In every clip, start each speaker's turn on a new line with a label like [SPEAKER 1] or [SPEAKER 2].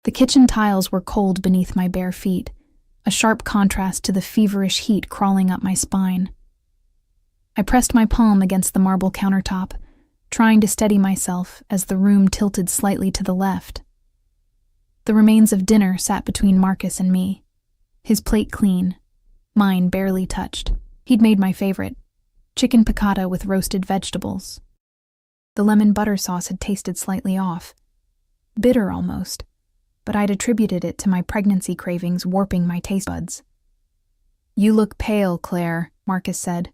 [SPEAKER 1] The kitchen tiles were cold beneath my bare feet, a sharp contrast to the feverish heat crawling up my spine. I pressed my palm against the marble countertop, trying to steady myself as the room tilted slightly to the left. The remains of dinner sat between Marcus and me, his plate clean, mine barely touched. He'd made my favorite, chicken piccata with roasted vegetables. The lemon butter sauce had tasted slightly off, bitter almost, but I'd attributed it to my pregnancy cravings warping my taste buds. "You look pale, Claire," Marcus said,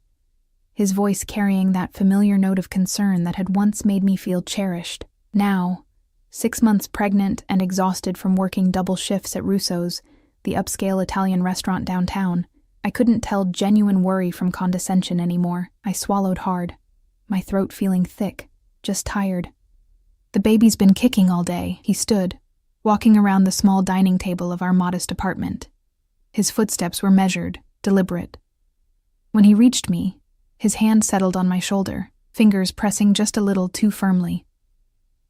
[SPEAKER 1] his voice carrying that familiar note of concern that had once made me feel cherished. Now, 6 months pregnant and exhausted from working double shifts at Russo's, the upscale Italian restaurant downtown, I couldn't tell genuine worry from condescension anymore. I swallowed hard, my throat feeling thick, just tired. "The baby's been kicking all day," he stood, walking around the small dining table of our modest apartment. His footsteps were measured, deliberate. When he reached me, his hand settled on my shoulder, fingers pressing just a little too firmly.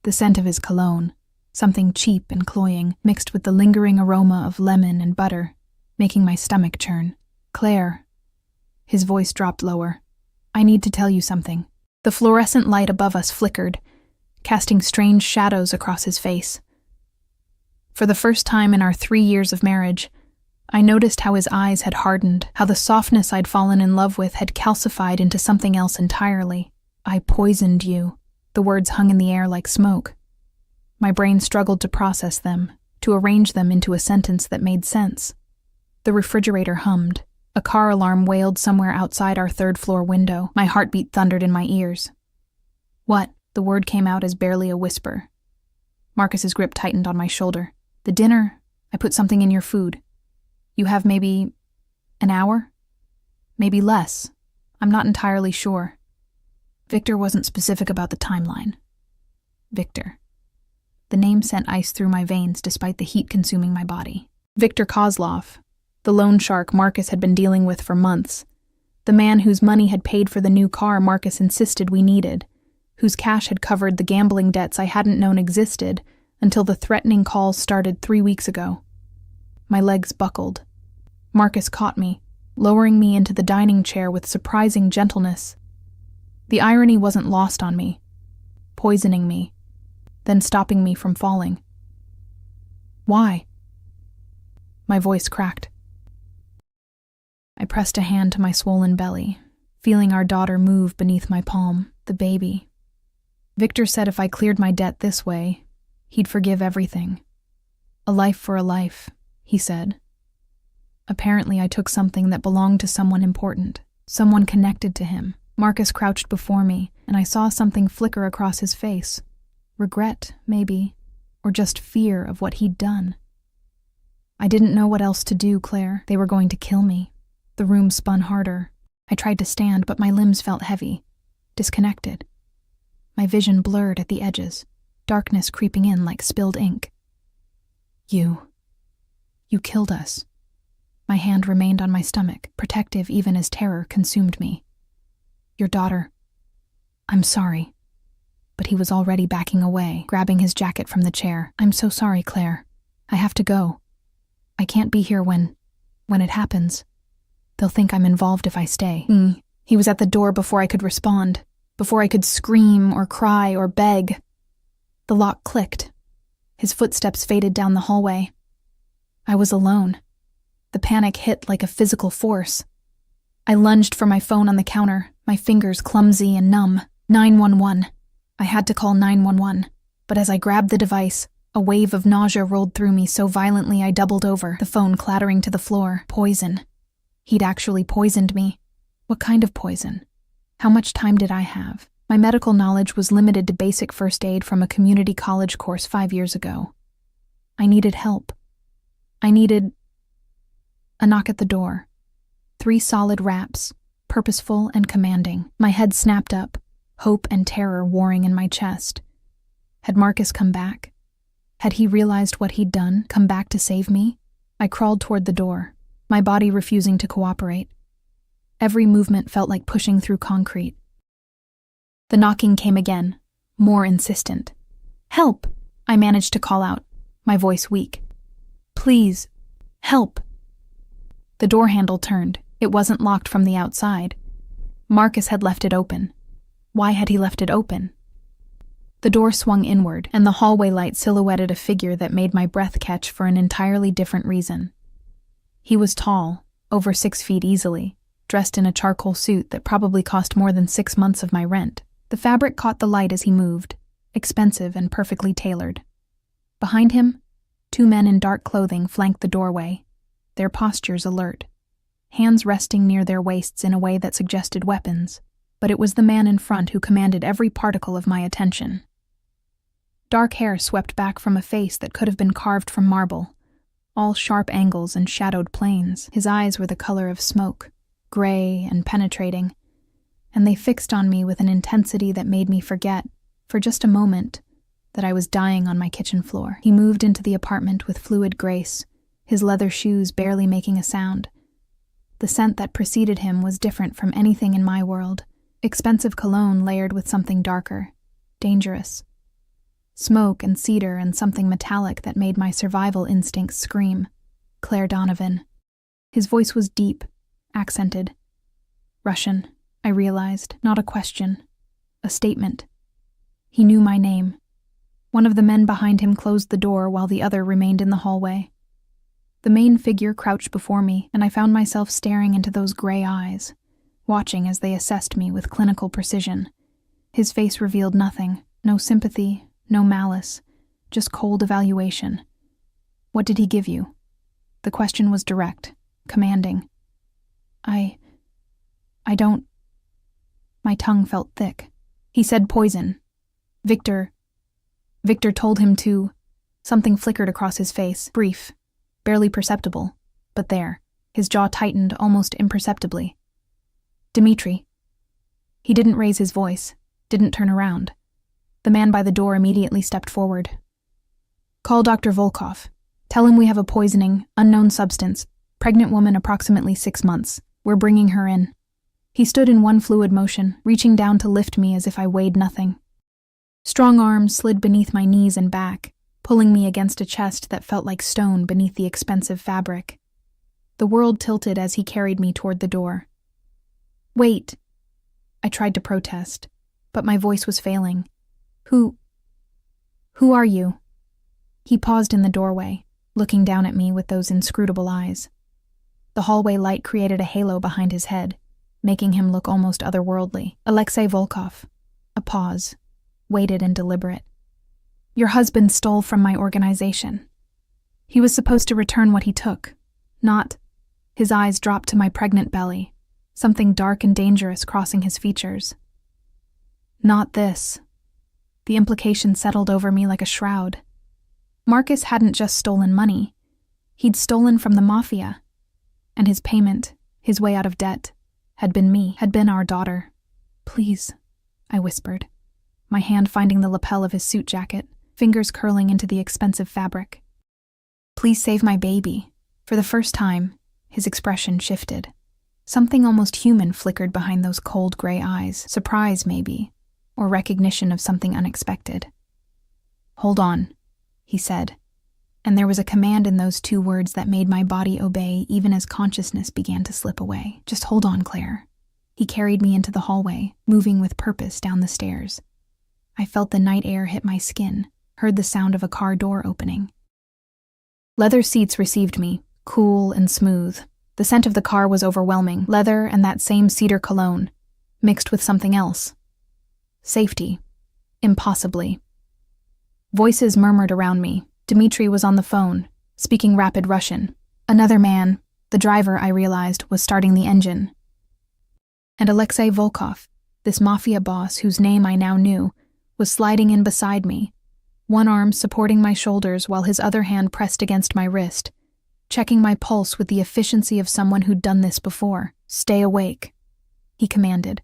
[SPEAKER 1] The scent of his cologne, something cheap and cloying, mixed with the lingering aroma of lemon and butter, making my stomach churn. "Claire." His voice dropped lower. "I need to tell you something." The fluorescent light above us flickered, casting strange shadows across his face. For the first time in our 3 years of marriage, I noticed how his eyes had hardened, how the softness I'd fallen in love with had calcified into something else entirely. "I poisoned you." The words hung in the air like smoke. My brain struggled to process them, to arrange them into a sentence that made sense. The refrigerator hummed. A car alarm wailed somewhere outside our third-floor window. My heartbeat thundered in my ears. "What?" The word came out as barely a whisper. Marcus's grip tightened on my shoulder. "The dinner, I put something in your food. You have maybe an hour? Maybe less. I'm not entirely sure." Victor wasn't specific about the timeline. Victor. The name sent ice through my veins despite the heat consuming my body. Victor Kozlov, the loan shark Marcus had been dealing with for months. The man whose money had paid for the new car Marcus insisted we needed, whose cash had covered the gambling debts I hadn't known existed until the threatening calls started 3 weeks ago. My legs buckled. Marcus caught me, lowering me into the dining chair with surprising gentleness. The irony wasn't lost on me. Poisoning me, then stopping me from falling. "Why?" My voice cracked. I pressed a hand to my swollen belly, feeling our daughter move beneath my palm, the baby. Victor said if I cleared my debt this way, he'd forgive everything. "A life for a life," he said. Apparently I took something that belonged to someone important, someone connected to him. Marcus crouched before me, and I saw something flicker across his face. Regret, maybe, or just fear of what he'd done. I didn't know what else to do, Claire. They were going to kill me. The room spun harder. I tried to stand, but my limbs felt heavy, disconnected. My vision blurred at the edges, darkness creeping in like spilled ink. You killed us." My hand remained on my stomach, protective even as terror consumed me. "Your daughter. I'm sorry." But he was already backing away, grabbing his jacket from the chair. "I'm so sorry, Claire. I have to go. I can't be here when it happens. They'll think I'm involved if I stay." He was at the door before I could respond, before I could scream or cry or beg. The lock clicked. His footsteps faded down the hallway. I was alone. The panic hit like a physical force. I lunged for my phone on the counter, my fingers clumsy and numb. 911. I had to call 911, but as I grabbed the device, a wave of nausea rolled through me so violently I doubled over, the phone clattering to the floor. Poison. He'd actually poisoned me. What kind of poison? How much time did I have? My medical knowledge was limited to basic first aid from a community college course 5 years ago. I needed help. I needed... A knock at the door. 3 solid raps, purposeful and commanding. My head snapped up, hope and terror warring in my chest. Had Marcus come back? Had he realized what he'd done, come back to save me? I crawled toward the door, my body refusing to cooperate. Every movement felt like pushing through concrete. The knocking came again, more insistent. "Help!" I managed to call out. my voice weak. Please, help. The door handle turned. It wasn't locked from the outside. Marcus had left it open. Why had he left it open? The door swung inward, and the hallway light silhouetted a figure that made my breath catch for an entirely different reason. He was tall, over 6 feet easily, dressed in a charcoal suit that probably cost more than 6 months of my rent. The fabric caught the light as he moved, expensive and perfectly tailored. Behind him, 2 men in dark clothing flanked the doorway, their postures alert, hands resting near their waists in a way that suggested weapons, but it was the man in front who commanded every particle of my attention. Dark hair swept back from a face that could have been carved from marble, all sharp angles and shadowed planes. His eyes were the color of smoke, gray and penetrating, and they fixed on me with an intensity that made me forget, for just a moment, that I was dying on my kitchen floor. He moved into the apartment with fluid grace, his leather shoes barely making a sound. The scent that preceded him was different from anything in my world, expensive cologne layered with something darker, dangerous. Smoke and cedar and something metallic that made my survival instincts scream. Claire Donovan. His voice was deep, accented. Russian, I realized, not a question, a statement. He knew my name. One of the men behind him closed the door while the other remained in the hallway. The main figure crouched before me, and I found myself staring into those gray eyes, watching as they assessed me with clinical precision. His face revealed nothing, no sympathy, no malice, just cold evaluation. What did he give you? The question was direct, commanding. I don't... My tongue felt thick. He said poison. Victor told him to... Something flickered across his face, brief, barely perceptible, but there. His jaw tightened almost imperceptibly. Dmitri. He didn't raise his voice, didn't turn around. The man by the door immediately stepped forward. Call Dr. Volkov. Tell him we have a poisoning, unknown substance, pregnant woman approximately 6 months. We're bringing her in. He stood in one fluid motion, reaching down to lift me as if I weighed nothing. Strong arms slid beneath my knees and back, pulling me against a chest that felt like stone beneath the expensive fabric. The world tilted as he carried me toward the door. Wait. I tried to protest, but my voice was failing. Who are you? He paused in the doorway, looking down at me with those inscrutable eyes. The hallway light created a halo behind his head, making him look almost otherworldly. Alexei Volkov. A pause, weighted and deliberate. Your husband stole from my organization. He was supposed to return what he took, not... His eyes dropped to my pregnant belly, something dark and dangerous crossing his features. Not this. The implication settled over me like a shroud. Marcus hadn't just stolen money. He'd stolen from the Mafia. And his payment, his way out of debt, had been me, had been our daughter. Please, I whispered, my hand finding the lapel of his suit jacket, fingers curling into the expensive fabric. Please save my baby. For the first time, his expression shifted. Something almost human flickered behind those cold gray eyes, surprise maybe, or recognition of something unexpected. Hold on, he said, and there was a command in those 2 words that made my body obey even as consciousness began to slip away. Just hold on, Claire. He carried me into the hallway, moving with purpose down the stairs. I felt the night air hit my skin, heard the sound of a car door opening. Leather seats received me, cool and smooth. The scent of the car was overwhelming, leather and that same cedar cologne, mixed with something else. Safety. Impossibly. Voices murmured around me. Dmitri was on the phone, speaking rapid Russian. Another man, the driver, I realized, was starting the engine. And Alexei Volkov, this Mafia boss whose name I now knew, was sliding in beside me, one arm supporting my shoulders while his other hand pressed against my wrist, checking my pulse with the efficiency of someone who'd done this before. Stay awake, he commanded,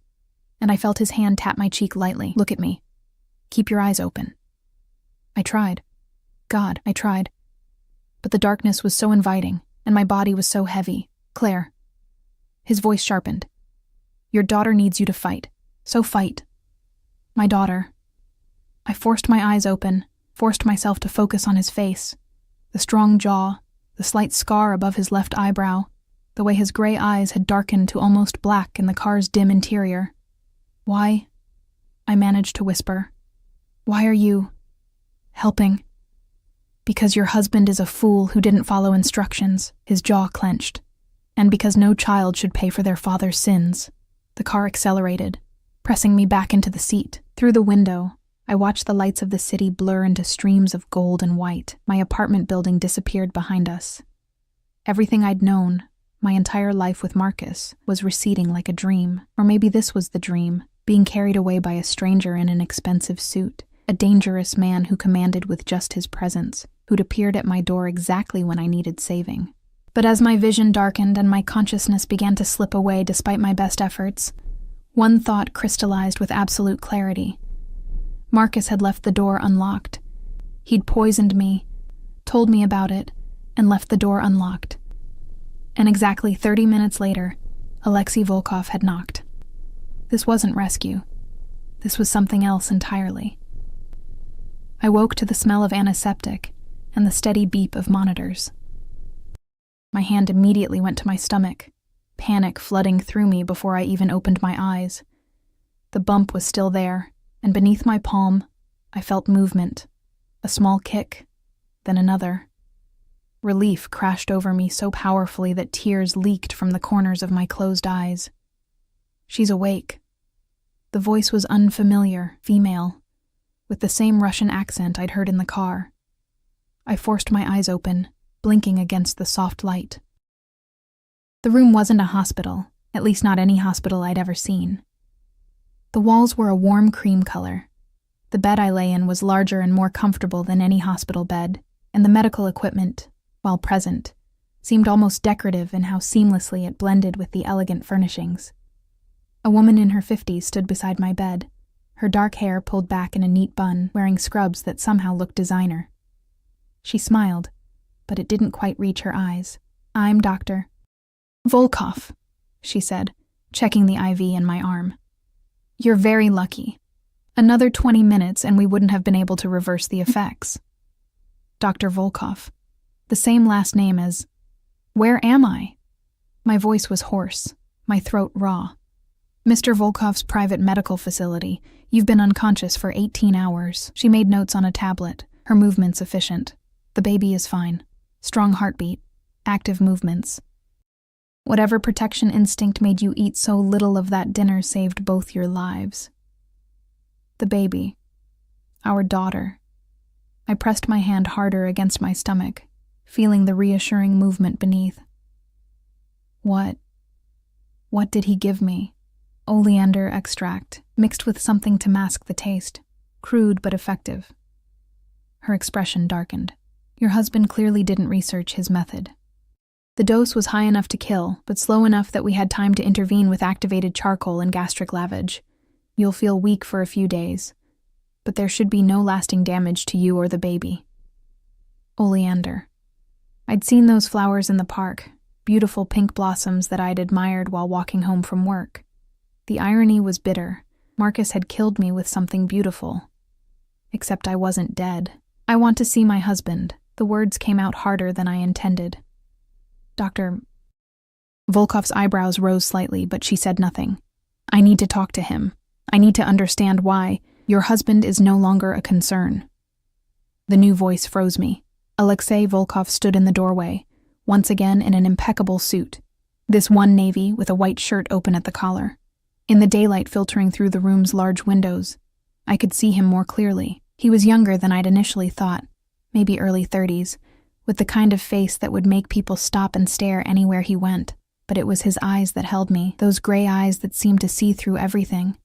[SPEAKER 1] and I felt his hand tap my cheek lightly. Look at me. Keep your eyes open. I tried. God, I tried. But the darkness was so inviting, and my body was so heavy. Claire. His voice sharpened. Your daughter needs you to fight. So fight. My daughter. I forced my eyes open, forced myself to focus on his face. The strong jaw, the slight scar above his left eyebrow, the way his gray eyes had darkened to almost black in the car's dim interior. "Why?" I managed to whisper. "Why are you helping?" "Because your husband is a fool who didn't follow instructions," his jaw clenched. "And because no child should pay for their father's sins." The car accelerated, pressing me back into the seat. Through the window, I watched the lights of the city blur into streams of gold and white. My apartment building disappeared behind us. Everything I'd known, my entire life with Marcus, was receding like a dream. Or maybe this was the dream, being carried away by a stranger in an expensive suit, a dangerous man who commanded with just his presence, who'd appeared at my door exactly when I needed saving. But as my vision darkened and my consciousness began to slip away despite my best efforts, one thought crystallized with absolute clarity. Marcus had left the door unlocked. He'd poisoned me, told me about it, and left the door unlocked. And exactly 30 minutes later, Alexei Volkov had knocked. This wasn't rescue. This was something else entirely. I woke to the smell of antiseptic and the steady beep of monitors. My hand immediately went to my stomach, panic flooding through me before I even opened my eyes. The bump was still there, and beneath my palm, I felt movement, a small kick, then another. Relief crashed over me so powerfully that tears leaked from the corners of my closed eyes. "She's awake." The voice was unfamiliar, female, with the same Russian accent I'd heard in the car. I forced my eyes open, blinking against the soft light. The room wasn't a hospital, at least not any hospital I'd ever seen. The walls were a warm cream color. The bed I lay in was larger and more comfortable than any hospital bed, and the medical equipment, while present, seemed almost decorative in how seamlessly it blended with the elegant furnishings. A woman in her 50s stood beside my bed, her dark hair pulled back in a neat bun, wearing scrubs that somehow looked designer. She smiled, but it didn't quite reach her eyes. "I'm Dr. Volkov," she said, checking the IV in my arm. "You're very lucky. Another 20 minutes and we wouldn't have been able to reverse the effects." Dr. Volkov. The same last name as... Where am I? My voice was hoarse, my throat raw. "Mr. Volkov's private medical facility. You've been unconscious for 18 hours. She made notes on a tablet, her movements efficient. "The baby is fine. Strong heartbeat. Active movements. Whatever protection instinct made you eat so little of that dinner saved both your lives." The baby. Our daughter. I pressed my hand harder against my stomach, feeling the reassuring movement beneath. What did he give me? Oleander extract, mixed with something to mask the taste. Crude but effective. Her expression darkened. "Your husband clearly didn't research his method. The dose was high enough to kill, but slow enough that we had time to intervene with activated charcoal and gastric lavage. You'll feel weak for a few days, but there should be no lasting damage to you or the baby." Oleander. I'd seen those flowers in the park, beautiful pink blossoms that I'd admired while walking home from work. The irony was bitter. Marcus had killed me with something beautiful. Except I wasn't dead. "I want to see my husband." The words came out harder than I intended. "Dr." Volkov's eyebrows rose slightly, but she said nothing. "I need to talk to him. I need to understand why. Your husband is no longer a concern." The new voice froze me. Alexei Volkov stood in the doorway, once again in an impeccable suit. This one navy with a white shirt open at the collar. In the daylight filtering through the room's large windows, I could see him more clearly. He was younger than I'd initially thought, maybe early 30s, with the kind of face that would make people stop and stare anywhere he went. But it was his eyes that held me, those gray eyes that seemed to see through everything.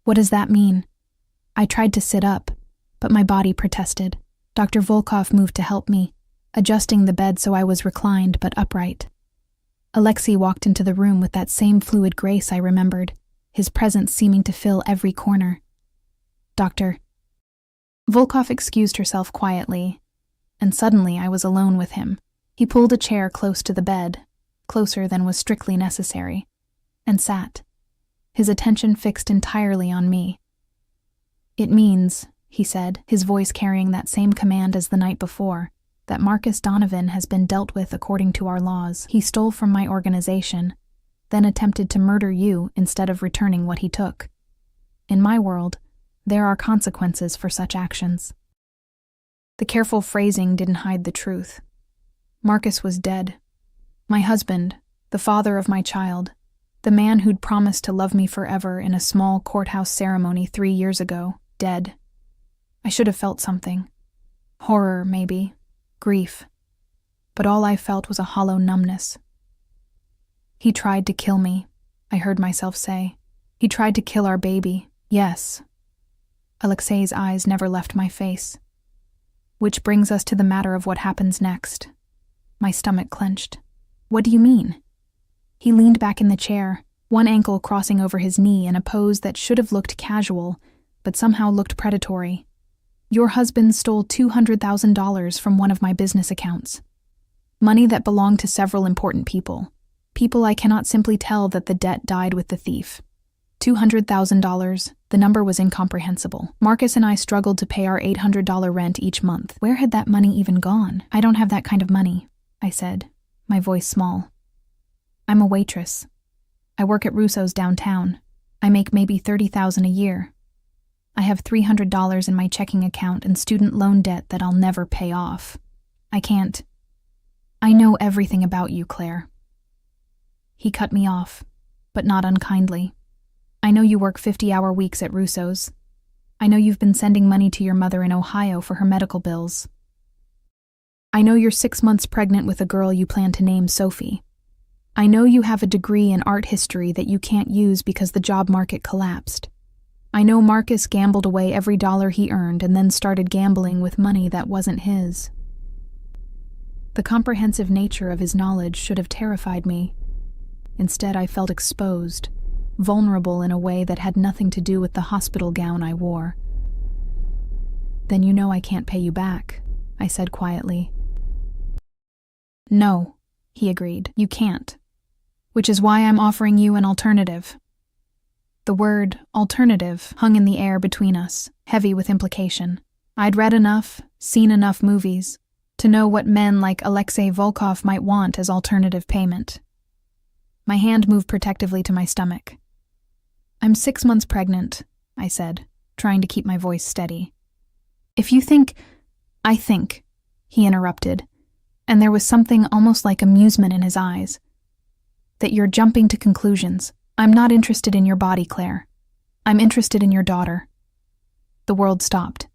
[SPEAKER 1] "What does that mean?" I tried to sit up, but my body protested. Dr. Volkov moved to help me, adjusting the bed so I was reclined but upright. Alexei walked into the room with that same fluid grace I remembered, his presence seeming to fill every corner. "Doctor." Volkov excused herself quietly, and suddenly I was alone with him. He pulled a chair close to the bed, closer than was strictly necessary, and sat, his attention fixed entirely on me. "It means," he said, his voice carrying that same command as the night before, that Marcus Donovan has been dealt with according to our laws. He stole from my organization, then attempted to murder you instead of returning what he took. In my world, there are consequences for such actions." The careful phrasing didn't hide the truth. Marcus was dead. My husband, the father of my child, the man who'd promised to love me forever in a small courthouse ceremony 3 years ago, dead. I should have felt something. Horror, maybe. Grief. But all I felt was a hollow numbness. "He tried to kill me," I heard myself say. "He tried to kill our baby, yes." Alexei's eyes never left my face. "Which brings us to the matter of what happens next." My stomach clenched. "What do you mean?" He leaned back in the chair, one ankle crossing over his knee in a pose that should have looked casual, but somehow looked predatory. "Your husband stole $200,000 from one of my business accounts. Money that belonged to several important people. People I cannot simply tell that the debt died with the thief. $200,000, the number was incomprehensible. Marcus and I struggled to pay our $800 rent each month. Where had that money even gone? "I don't have that kind of money," I said, my voice small. "I'm a waitress. I work at Russo's downtown. I make maybe $30,000 a year. I have $300 in my checking account and student loan debt that I'll never pay off. I can't. I know everything about you, Claire." He cut me off, but not unkindly. "I know you work 50-hour weeks at Russo's. I know you've been sending money to your mother in Ohio for her medical bills. I know you're 6 months pregnant with a girl you plan to name Sophie. I know you have a degree in art history that you can't use because the job market collapsed. I know Marcus gambled away every dollar he earned and then started gambling with money that wasn't his." The comprehensive nature of his knowledge should have terrified me. Instead, I felt exposed, vulnerable in a way that had nothing to do with the hospital gown I wore. "Then you know I can't pay you back," I said quietly. "No," he agreed, "you can't. Which is why I'm offering you an alternative." The word alternative hung in the air between us, heavy with implication. I'd read enough, seen enough movies, to know what men like Alexei Volkov might want as alternative payment. My hand moved protectively to my stomach. "I'm 6 months pregnant," I said, trying to keep my voice steady. "If you think—" "I think," he interrupted, and there was something almost like amusement in his eyes, "that you're jumping to conclusions. I'm not interested in your body, Claire. I'm interested in your daughter." The world stopped.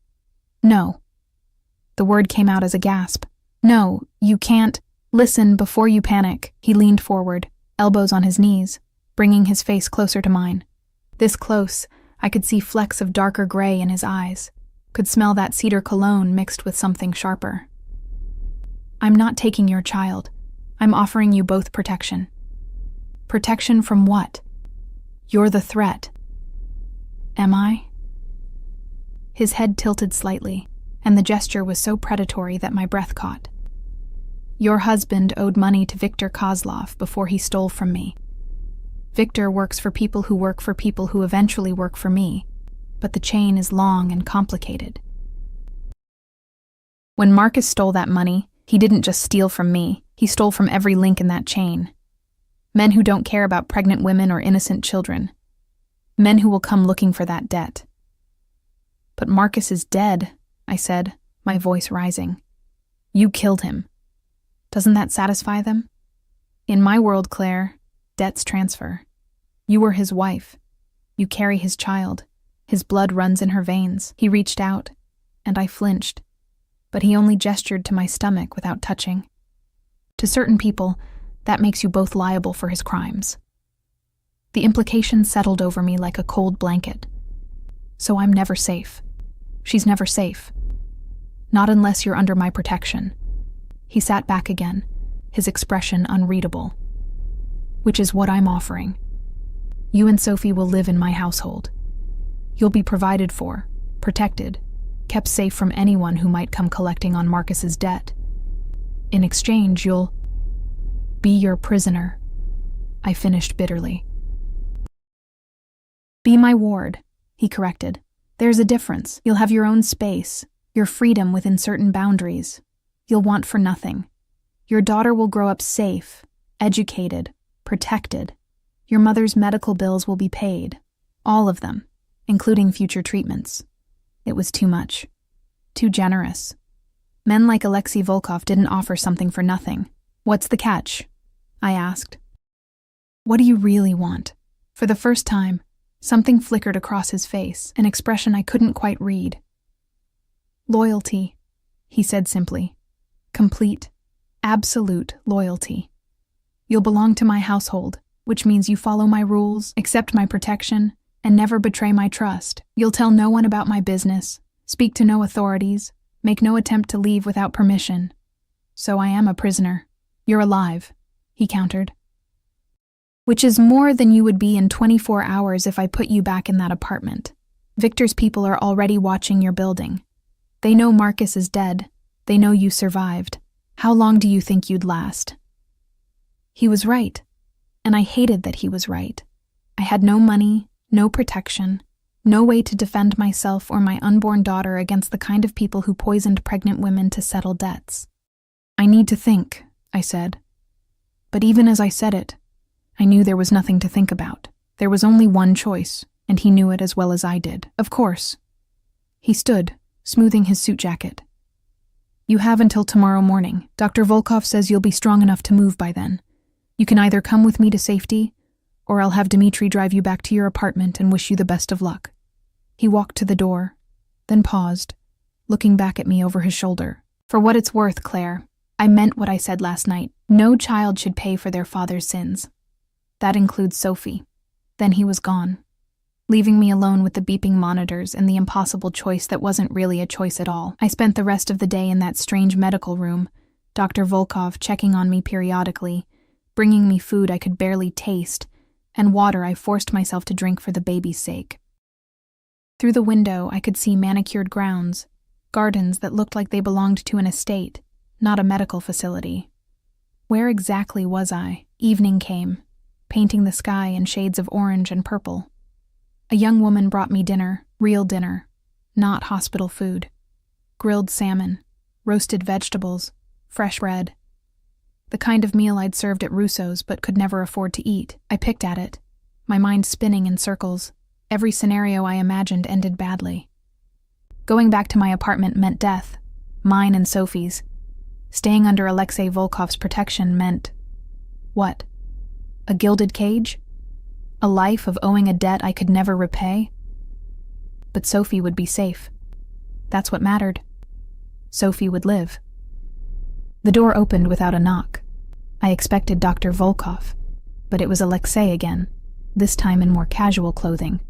[SPEAKER 1] "No." The word came out as a gasp. "No, you can't. Listen before you panic." He leaned forward, elbows on his knees, bringing his face closer to mine. This close, I could see flecks of darker gray in his eyes, could smell that cedar cologne mixed with something sharper. "I'm not taking your child. I'm offering you both protection." "Protection from what?" "You're the threat." "Am I?" His head tilted slightly, and the gesture was so predatory that my breath caught. "Your husband owed money to Viktor Kozlov before he stole from me. Viktor works for people who work for people who eventually work for me, but the chain is long and complicated. When Marcus stole that money, he didn't just steal from me, he stole from every link in that chain. Men who don't care about pregnant women or innocent children. Men who will come looking for that debt." "But Marcus is dead," I said, my voice rising. "You killed him. Doesn't that satisfy them? In my world, Claire, debts transfer. You were his wife. You carry his child. His blood runs in her veins." He reached out, and I flinched, but he only gestured to my stomach without touching. "To certain people, that makes you both liable for his crimes." The implication settled over me like a cold blanket. "So I'm never safe. She's never safe. Not unless you're under my protection." He sat back again, his expression unreadable. "Which is what I'm offering. You and Sophie will live in my household. You'll be provided for, protected, kept safe from anyone who might come collecting on Marcus's debt. In exchange, you'll be your prisoner," I finished bitterly. "Be my ward," he corrected. "There's a difference. You'll have your own space, your freedom within certain boundaries. You'll want for nothing. Your daughter will grow up safe, educated, protected. Your mother's medical bills will be paid. All of them, including future treatments. It was too much. Too generous. Men like Alexei Volkov didn't offer something for nothing. What's the catch? I asked. What do you really want? For the first time, something flickered across his face, an expression I couldn't quite read. Loyalty, he said simply. Complete, absolute loyalty. You'll belong to my household, which means you follow my rules, accept my protection, and never betray my trust. You'll tell no one about my business, speak to no authorities, make no attempt to leave without permission. So I am a prisoner. You're alive, he countered. Which is more than you would be in 24 hours if I put you back in that apartment. Victor's people are already watching your building. They know Marcus is dead. They know you survived. How long do you think you'd last? He was right, and I hated that he was right. I had no money, no protection, no way to defend myself or my unborn daughter against the kind of people who poisoned pregnant women to settle debts. I need to think, I said. But even as I said it, I knew there was nothing to think about. There was only one choice, and he knew it as well as I did. Of course. He stood, smoothing his suit jacket. You have until tomorrow morning. Dr. Volkov says you'll be strong enough to move by then. You can either come with me to safety, or I'll have Dmitri drive you back to your apartment and wish you the best of luck. He walked to the door, then paused, looking back at me over his shoulder. For what it's worth, Claire, I meant what I said last night. No child should pay for their father's sins. That includes Sophie. Then he was gone, leaving me alone with the beeping monitors and the impossible choice that wasn't really a choice at all. I spent the rest of the day in that strange medical room, Dr. Volkov checking on me periodically, bringing me food I could barely taste, and water I forced myself to drink for the baby's sake. Through the window, I could see manicured grounds, gardens that looked like they belonged to an estate, not a medical facility. Where exactly was I? Evening came, painting the sky in shades of orange and purple. A young woman brought me dinner, real dinner, not hospital food. Grilled salmon, roasted vegetables, fresh bread. The kind of meal I'd served at Russo's but could never afford to eat. I picked at it, my mind spinning in circles. Every scenario I imagined ended badly. Going back to my apartment meant death, mine and Sophie's. Staying under Alexei Volkov's protection meant... what? A gilded cage? A life of owing a debt I could never repay? But Sophie would be safe. That's what mattered. Sophie would live. The door opened without a knock. I expected Dr. Volkov, but it was Alexei again, this time in more casual clothing.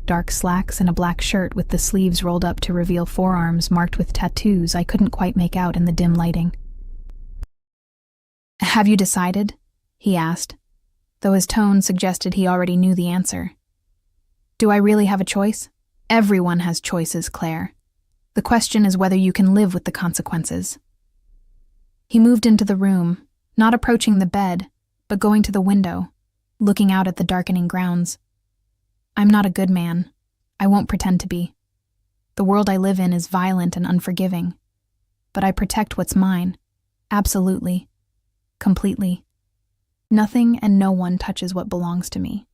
[SPEAKER 1] Dark slacks and a black shirt with the sleeves rolled up to reveal forearms marked with tattoos I couldn't quite make out in the dim lighting. Have you decided? He asked, though his tone suggested he already knew the answer. Do I really have a choice? Everyone has choices, Claire. The question is whether you can live with the consequences. He moved into the room, not approaching the bed, but going to the window, looking out at the darkening grounds. I'm not a good man. I won't pretend to be. The world I live in is violent and unforgiving. But I protect what's mine. Absolutely. Completely. Nothing and no one touches what belongs to me.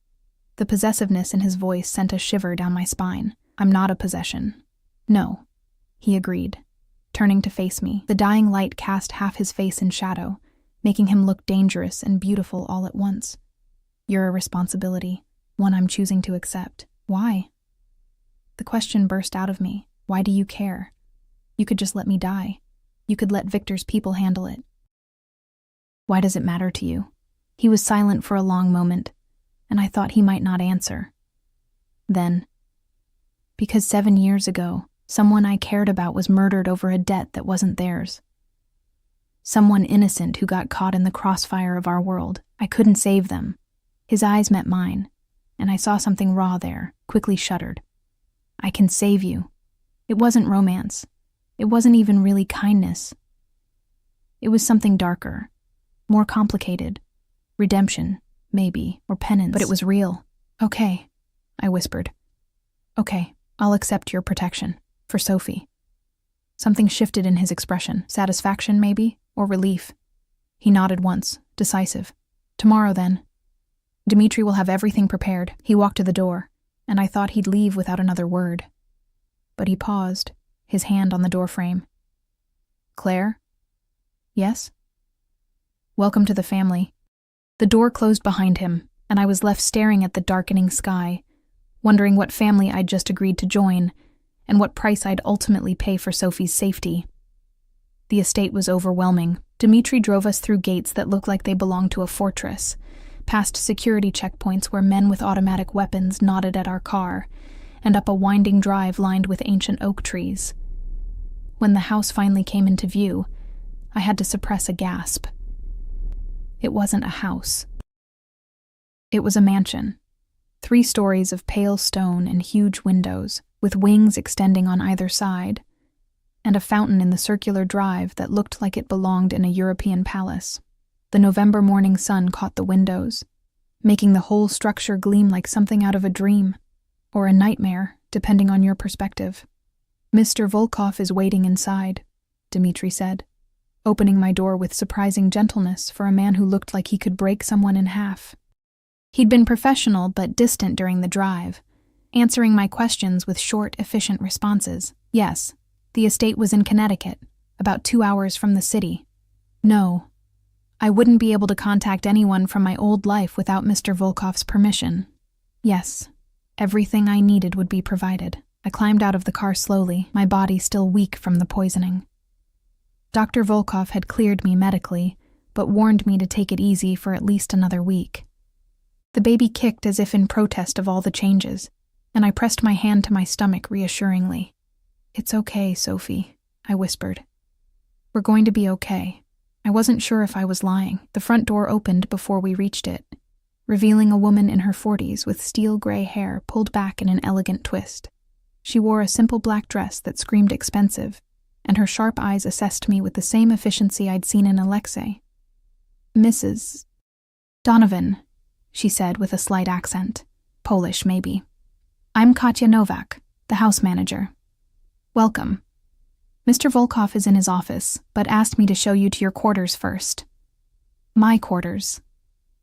[SPEAKER 1] The possessiveness in his voice sent a shiver down my spine. I'm not a possession. No, he agreed, turning to face me. The dying light cast half his face in shadow, making him look dangerous and beautiful all at once. You're a responsibility. One I'm choosing to accept. Why? The question burst out of me. Why do you care? You could just let me die. You could let Victor's people handle it. Why does it matter to you? He was silent for a long moment, and I thought he might not answer. Then, because 7 years ago, someone I cared about was murdered over a debt that wasn't theirs. Someone innocent who got caught in the crossfire of our world. I couldn't save them. His eyes met mine, and I saw something raw there, quickly shuddered. I can save you. It wasn't romance. It wasn't even really kindness. It was something darker, more complicated. Redemption, maybe, or penance. But it was real. Okay, I whispered. Okay, I'll accept your protection. For Sophie. Something shifted in his expression. Satisfaction, maybe? Or relief? He nodded once, decisive. Tomorrow, then. Dmitri will have everything prepared. He walked to the door, and I thought he'd leave without another word. But he paused, his hand on the doorframe. Claire? Yes? Welcome to the family. The door closed behind him, and I was left staring at the darkening sky, wondering what family I'd just agreed to join, and what price I'd ultimately pay for Sophie's safety. The estate was overwhelming. Dmitri drove us through gates that looked like they belonged to a fortress, past security checkpoints where men with automatic weapons nodded at our car, and up a winding drive lined with ancient oak trees. When the house finally came into view, I had to suppress a gasp. It wasn't a house. It was a mansion. 3 stories of pale stone and huge windows, with wings extending on either side, and a fountain in the circular drive that looked like it belonged in a European palace. The November morning sun caught the windows, making the whole structure gleam like something out of a dream, or a nightmare, depending on your perspective. Mr. Volkov is waiting inside, Dmitri said, opening my door with surprising gentleness for a man who looked like he could break someone in half. He'd been professional but distant during the drive, answering my questions with short, efficient responses. Yes, the estate was in Connecticut, about 2 hours from the city. No, I wouldn't be able to contact anyone from my old life without Mr. Volkov's permission. Yes, everything I needed would be provided. I climbed out of the car slowly, my body still weak from the poisoning. Dr. Volkov had cleared me medically, but warned me to take it easy for at least another week. The baby kicked as if in protest of all the changes, and I pressed my hand to my stomach reassuringly. It's okay, Sophie, I whispered. We're going to be okay. I wasn't sure if I was lying. The front door opened before we reached it, revealing a woman in her 40s with steel gray hair pulled back in an elegant twist. She wore a simple black dress that screamed expensive, and her sharp eyes assessed me with the same efficiency I'd seen in Alexei. Mrs. Donovan, she said with a slight accent. Polish, maybe. I'm Katya Novak, the house manager. Welcome. Mr. Volkov is in his office, but asked me to show you to your quarters first. My quarters.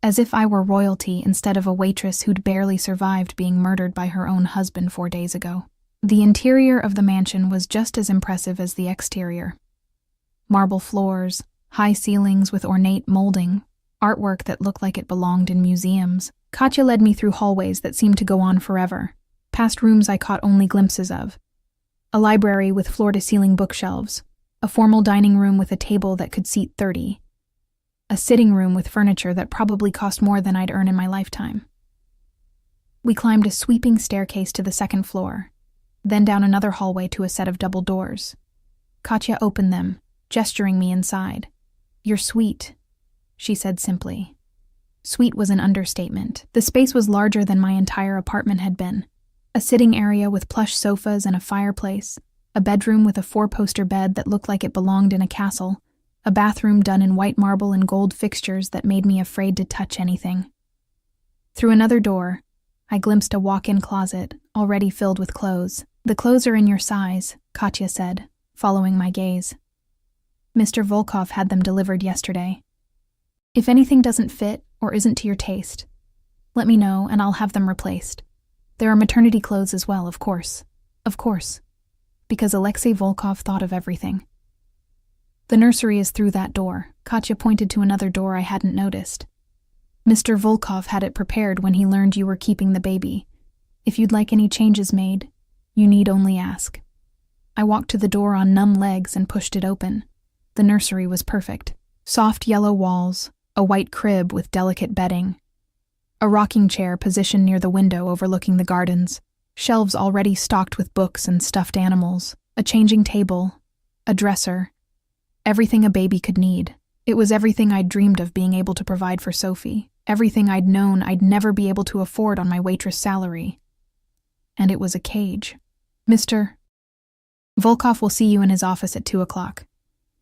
[SPEAKER 1] As if I were royalty instead of a waitress who'd barely survived being murdered by her own husband 4 days ago. The interior of the mansion was just as impressive as the exterior. Marble floors, high ceilings with ornate molding, artwork that looked like it belonged in museums. Katya led me through hallways that seemed to go on forever, past rooms I caught only glimpses of. A library with floor-to-ceiling bookshelves, a formal dining room with a table that could seat 30, a sitting room with furniture that probably cost more than I'd earn in my lifetime. We climbed a sweeping staircase to the 2nd floor, then down another hallway to a set of double doors. Katya opened them, gesturing me inside. You're sweet, she said simply. Sweet was an understatement. The space was larger than my entire apartment had been. A sitting area with plush sofas and a fireplace, a bedroom with a 4-poster bed that looked like it belonged in a castle, a bathroom done in white marble and gold fixtures that made me afraid to touch anything. Through another door, I glimpsed a walk-in closet, already filled with clothes. The clothes are in your size, Katya said, following my gaze. Mr. Volkov had them delivered yesterday. If anything doesn't fit or isn't to your taste, let me know and I'll have them replaced. There are maternity clothes as well, of course. Of course. Because Alexei Volkov thought of everything. The nursery is through that door. Katya pointed to another door I hadn't noticed. Mr. Volkov had it prepared when he learned you were keeping the baby. If you'd like any changes made, you need only ask. I walked to the door on numb legs and pushed it open. The nursery was perfect. Soft yellow walls, a white crib with delicate bedding, a rocking chair positioned near the window overlooking the gardens, shelves already stocked with books and stuffed animals, a changing table, a dresser, everything a baby could need. It was everything I'd dreamed of being able to provide for Sophie, everything I'd known I'd never be able to afford on my waitress salary. And it was a cage. Mr. Volkov will see you in his office at 2 o'clock,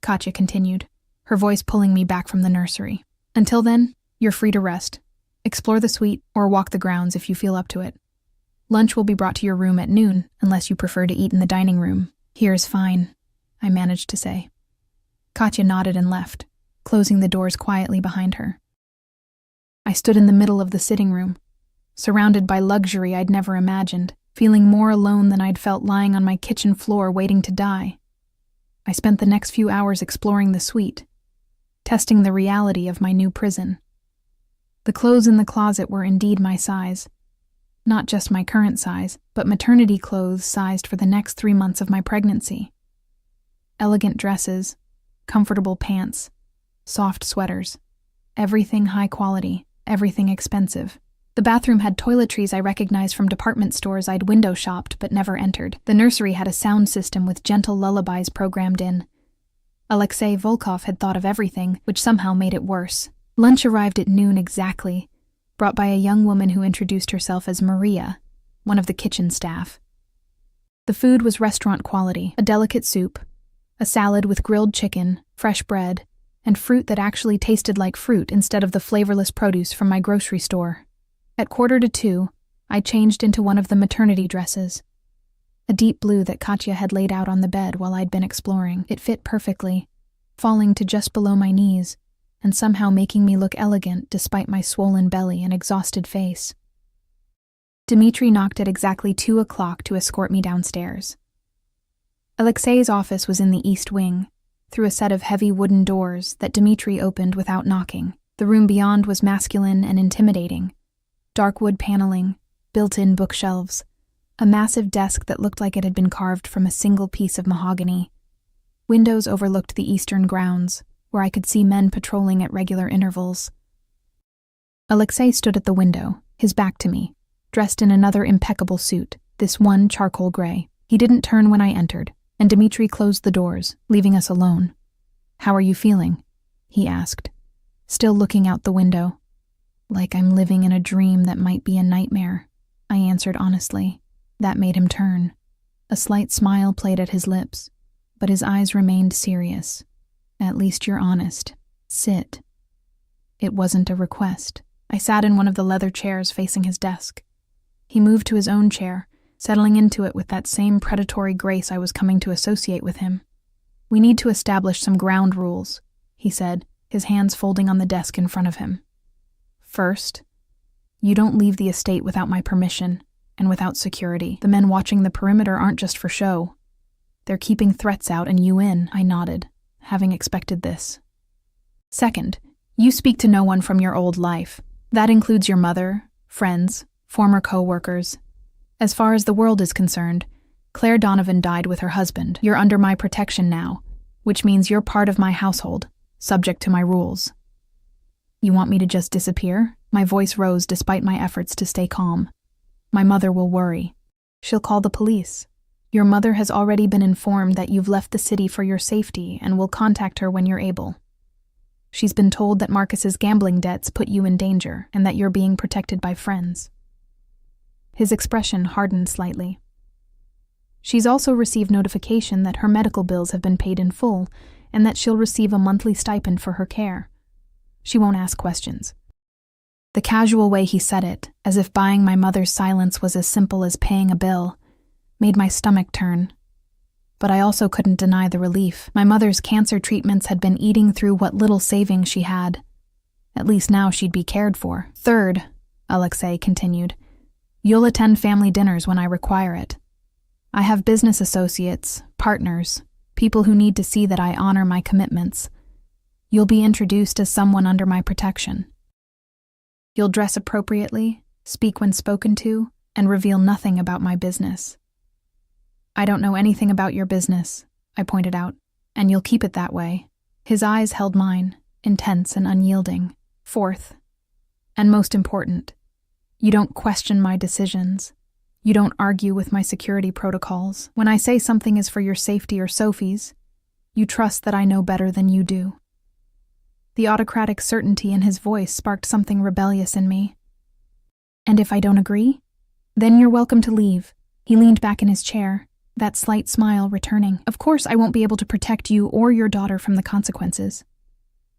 [SPEAKER 1] Katya continued, her voice pulling me back from the nursery. Until then, you're free to rest. Explore the suite or walk the grounds if you feel up to it. Lunch will be brought to your room at noon, unless you prefer to eat in the dining room. Here is fine. I managed to say. Katya nodded and left, closing the doors quietly behind her. I stood in the middle of the sitting room, surrounded by luxury I'd never imagined, feeling more alone than I'd felt lying on my kitchen floor waiting to die. I spent the next few hours exploring the suite, testing the reality of my new prison. The clothes in the closet were indeed my size. Not just my current size, but maternity clothes sized for the next 3 months of my pregnancy. Elegant dresses, comfortable pants, soft sweaters. Everything high quality, everything expensive. The bathroom had toiletries I recognized from department stores I'd window shopped but never entered. The nursery had a sound system with gentle lullabies programmed in. Alexei Volkov had thought of everything, which somehow made it worse. Lunch arrived at noon exactly, brought by a young woman who introduced herself as Maria, one of the kitchen staff. The food was restaurant quality, a delicate soup, a salad with grilled chicken, fresh bread, and fruit that actually tasted like fruit instead of the flavorless produce from my grocery store. At 1:45, I changed into one of the maternity dresses, a deep blue that Katya had laid out on the bed while I'd been exploring. It fit perfectly, falling to just below my knees, and somehow making me look elegant despite my swollen belly and exhausted face. Dmitri knocked at exactly 2 o'clock to escort me downstairs. Alexei's office was in the east wing, through a set of heavy wooden doors that Dmitri opened without knocking. The room beyond was masculine and intimidating. Dark wood paneling, built-in bookshelves, a massive desk that looked like it had been carved from a single piece of mahogany. Windows overlooked the eastern grounds, where I could see men patrolling at regular intervals. Alexei stood at the window, his back to me, dressed in another impeccable suit, this one charcoal gray. He didn't turn when I entered, and Dmitri closed the doors, leaving us alone. "How are you feeling?" he asked, still looking out the window. "Like I'm living in a dream that might be a nightmare," I answered honestly. That made him turn. A slight smile played at his lips, but his eyes remained serious. "At least you're honest. Sit." It wasn't a request. I sat in one of the leather chairs facing his desk. He moved to his own chair, settling into it with that same predatory grace I was coming to associate with him. "We need to establish some ground rules," he said, his hands folding on the desk in front of him. "First, you don't leave the estate without my permission and without security. The men watching the perimeter aren't just for show. They're keeping threats out and you in." I nodded, having expected this. "Second, you speak to no one from your old life. That includes your mother, friends, former co-workers. As far as the world is concerned, Claire Donovan died with her husband. You're under my protection now, which means you're part of my household, subject to my rules." "You want me to just disappear?" My voice rose despite my efforts to stay calm. "My mother will worry. She'll call the police. Your mother has already been informed that you've left the city for your safety and will contact her when you're able. She's been told that Marcus's gambling debts put you in danger and that you're being protected by friends." His expression hardened slightly. "She's also received notification that her medical bills have been paid in full and that she'll receive a monthly stipend for her care. She won't ask questions." The casual way he said it, as if buying my mother's silence was as simple as paying a bill, made my stomach turn. But I also couldn't deny the relief. My mother's cancer treatments had been eating through what little savings she had. At least now she'd be cared for. "Third," Alexei continued, "you'll attend family dinners when I require it. I have business associates, partners, people who need to see that I honor my commitments. You'll be introduced as someone under my protection. You'll dress appropriately, speak when spoken to, and reveal nothing about my business." "I don't know anything about your business," I pointed out, "and you'll keep it that way." His eyes held mine, intense and unyielding. "Fourth, and most important, you don't question my decisions. You don't argue with my security protocols. When I say something is for your safety or Sophie's, you trust that I know better than you do." The autocratic certainty in his voice sparked something rebellious in me. "And if I don't agree? Then you're welcome to leave." He leaned back in his chair, that slight smile returning. "Of course I won't be able to protect you or your daughter from the consequences.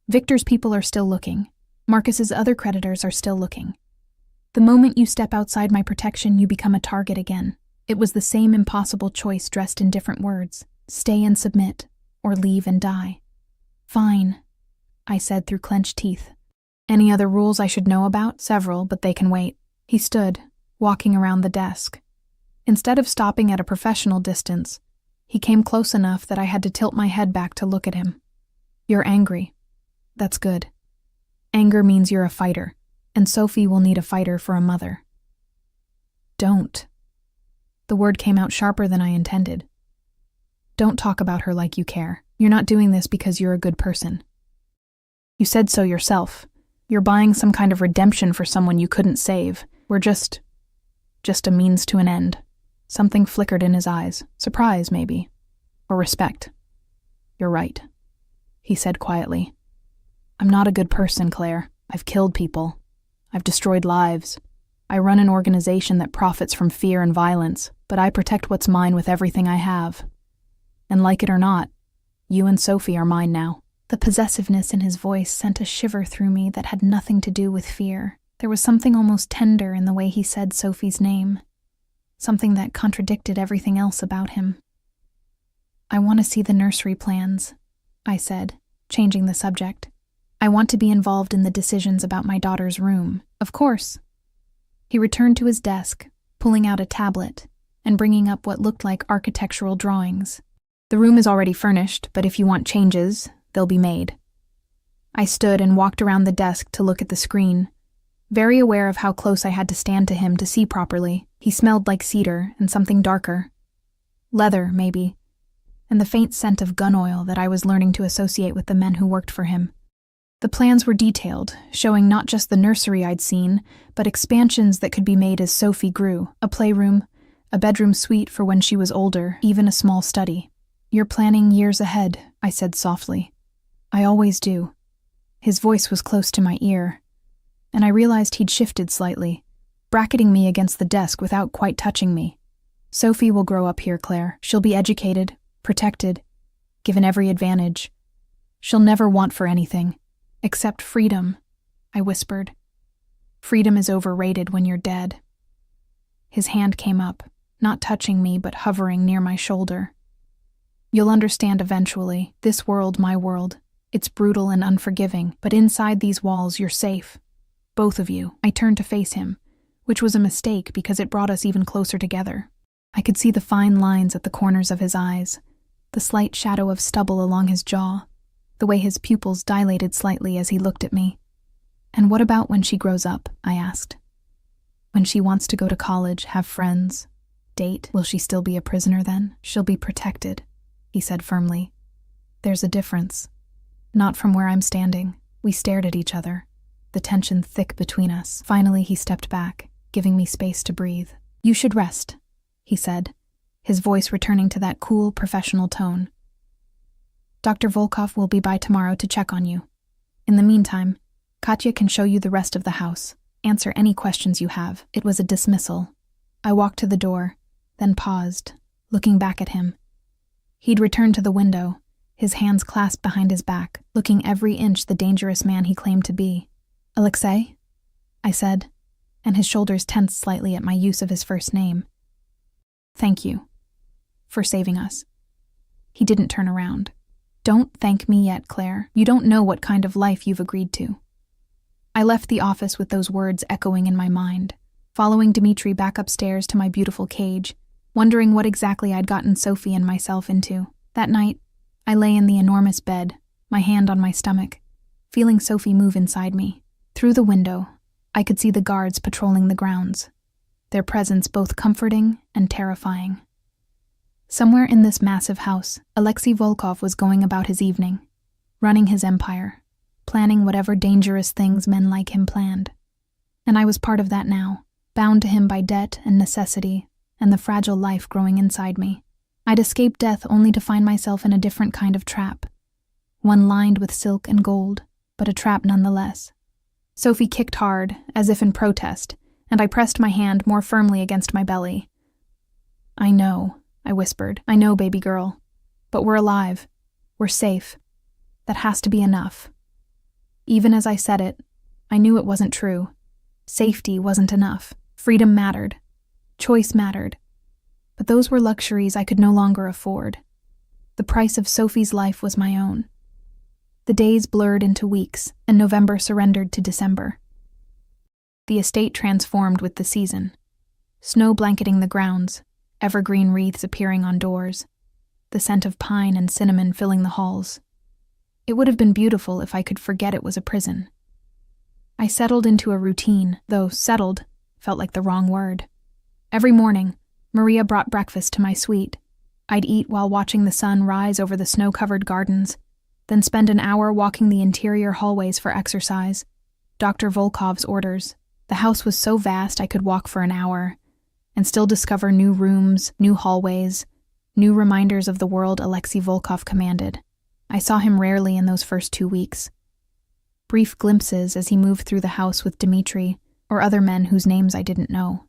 [SPEAKER 1] Victor's people are still looking. Marcus's other creditors are still looking. The moment you step outside my protection, you become a target again." It was the same impossible choice dressed in different words. Stay and submit, or leave and die. Fine, I said through clenched teeth. Any other rules I should know about? Several, but they can wait. He stood, walking around the desk. Instead of stopping at a professional distance, he came close enough that I had to tilt my head back to look at him. You're angry. That's good. Anger means you're a fighter, and Sophie will need a fighter for a mother. Don't. The word came out sharper than I intended. Don't talk about her like you care. You're not doing this because you're a good person. You said so yourself. You're buying some kind of redemption for someone you couldn't save. We're just a means to an end. Something flickered in his eyes. Surprise, maybe. Or respect. You're right, he said quietly. I'm not a good person, Claire. I've killed people. I've destroyed lives. I run an organization that profits from fear and violence, but I protect what's mine with everything I have. And like it or not, you and Sophie are mine now. The possessiveness in his voice sent a shiver through me that had nothing to do with fear. There was something almost tender in the way he said Sophie's name, something that contradicted everything else about him. I want to see the nursery plans, I said, changing the subject. I want to be involved in the decisions about my daughter's room. Of course. He returned to his desk, pulling out a tablet and bringing up what looked like architectural drawings. The room is already furnished, but if you want changes, they'll be made. I stood and walked around the desk to look at the screen, very aware of how close I had to stand to him to see properly. He smelled like cedar and something darker. Leather, maybe, and the faint scent of gun oil that I was learning to associate with the men who worked for him. The plans were detailed, showing not just the nursery I'd seen, but expansions that could be made as Sophie grew, a playroom, a bedroom suite for when she was older, even a small study. You're planning years ahead, I said softly. I always do. His voice was close to my ear, and I realized he'd shifted slightly, bracketing me against the desk without quite touching me. Sophie will grow up here, Claire. She'll be educated, protected, given every advantage. She'll never want for anything, except freedom, I whispered. Freedom is overrated when you're dead. His hand came up, not touching me but hovering near my shoulder. You'll understand eventually. This world, my world. It's brutal and unforgiving, but inside these walls you're safe. Both of you. I turned to face him, which was a mistake because it brought us even closer together. I could see the fine lines at the corners of his eyes, the slight shadow of stubble along his jaw, the way his pupils dilated slightly as he looked at me. And what about when she grows up? I asked. When she wants to go to college, have friends, date, will she still be a prisoner then? She'll be protected, he said firmly. There's a difference. Not from where I'm standing. We stared at each other, the tension thick between us. Finally, he stepped back, giving me space to breathe. You should rest, he said, his voice returning to that cool, professional tone. Dr. Volkov will be by tomorrow to check on you. In the meantime, Katya can show you the rest of the house, answer any questions you have. It was a dismissal. I walked to the door, then paused, looking back at him. He'd returned to the window, his hands clasped behind his back, looking every inch the dangerous man he claimed to be. Alexei? I said, and his shoulders tensed slightly at my use of his first name. Thank you. For saving us. He didn't turn around. Don't thank me yet, Claire. You don't know what kind of life you've agreed to. I left the office with those words echoing in my mind, following Dmitri back upstairs to my beautiful cage, wondering what exactly I'd gotten Sophie and myself into. That night, I lay in the enormous bed, my hand on my stomach, feeling Sophie move inside me. Through the window, I could see the guards patrolling the grounds, their presence both comforting and terrifying. Somewhere in this massive house, Alexei Volkov was going about his evening, running his empire, planning whatever dangerous things men like him planned. And I was part of that now, bound to him by debt and necessity, and the fragile life growing inside me. I'd escaped death only to find myself in a different kind of trap, one lined with silk and gold, but a trap nonetheless. Sophie kicked hard, as if in protest, and I pressed my hand more firmly against my belly. I know, I whispered. I know, baby girl. But we're alive. We're safe. That has to be enough. Even as I said it, I knew it wasn't true. Safety wasn't enough. Freedom mattered. Choice mattered. But those were luxuries I could no longer afford. The price of Sophie's life was my own. The days blurred into weeks, and November surrendered to December. The estate transformed with the season. Snow blanketing the grounds, evergreen wreaths appearing on doors, the scent of pine and cinnamon filling the halls. It would have been beautiful if I could forget it was a prison. I settled into a routine, though settled felt like the wrong word. Every morning, Maria brought breakfast to my suite. I'd eat while watching the sun rise over the snow-covered gardens, then spend an hour walking the interior hallways for exercise. Dr. Volkov's orders. The house was so vast I could walk for an hour and still discover new rooms, new hallways, new reminders of the world Alexei Volkov commanded. I saw him rarely in those first 2 weeks. Brief glimpses as he moved through the house with Dmitri or other men whose names I didn't know.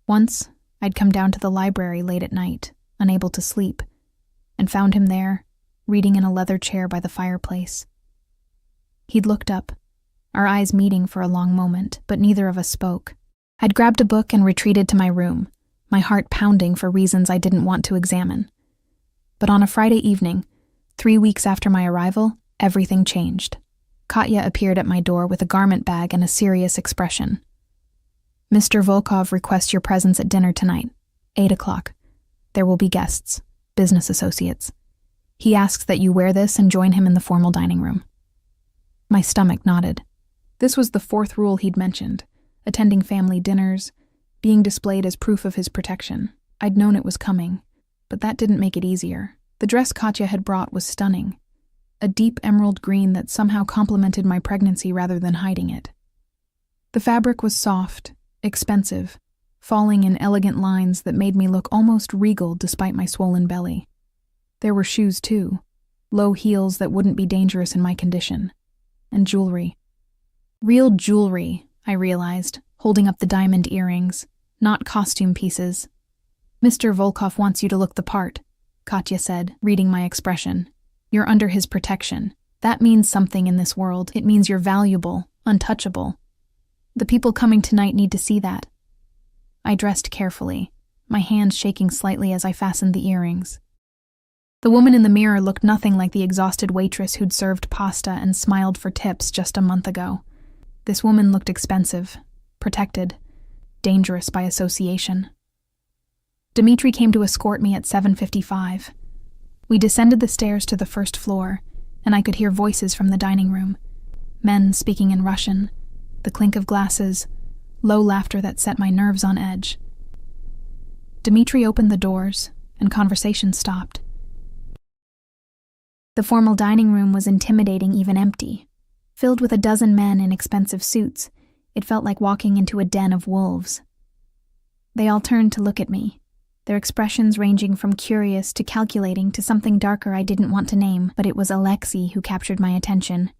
[SPEAKER 1] Once, I'd come down to the library late at night, unable to sleep, and found him there, reading in a leather chair by the fireplace. He'd looked up, our eyes meeting for a long moment, but neither of us spoke. I'd grabbed a book and retreated to my room, my heart pounding for reasons I didn't want to examine. But on a Friday evening, 3 weeks after my arrival, everything changed. Katya appeared at my door with a garment bag and a serious expression. "Mr. Volkov requests your presence at dinner tonight, 8 o'clock. There will be guests, business associates. He asks that you wear this and join him in the formal dining room." My stomach nodded. This was the 4th rule he'd mentioned, attending family dinners, being displayed as proof of his protection. I'd known it was coming, but that didn't make it easier. The dress Katya had brought was stunning, a deep emerald green that somehow complemented my pregnancy rather than hiding it. The fabric was soft, expensive, falling in elegant lines that made me look almost regal despite my swollen belly. There were shoes too, low heels that wouldn't be dangerous in my condition, and jewelry. Real jewelry, I realized, holding up the diamond earrings, not costume pieces. "Mr. Volkov wants you to look the part," Katya said, reading my expression. "You're under his protection. That means something in this world. It means you're valuable, untouchable. The people coming tonight need to see that." I dressed carefully, my hands shaking slightly as I fastened the earrings. The woman in the mirror looked nothing like the exhausted waitress who'd served pasta and smiled for tips just a month ago. This woman looked expensive, protected, dangerous by association. Dmitri came to escort me at 7:55. We descended the stairs to the first floor, and I could hear voices from the dining room. Men speaking in Russian, the clink of glasses, low laughter that set my nerves on edge. Dmitri opened the doors, and conversation stopped. The formal dining room was intimidating, even empty. Filled with a dozen men in expensive suits, it felt like walking into a den of wolves. They all turned to look at me, their expressions ranging from curious to calculating to something darker I didn't want to name, but it was Alexei who captured my attention.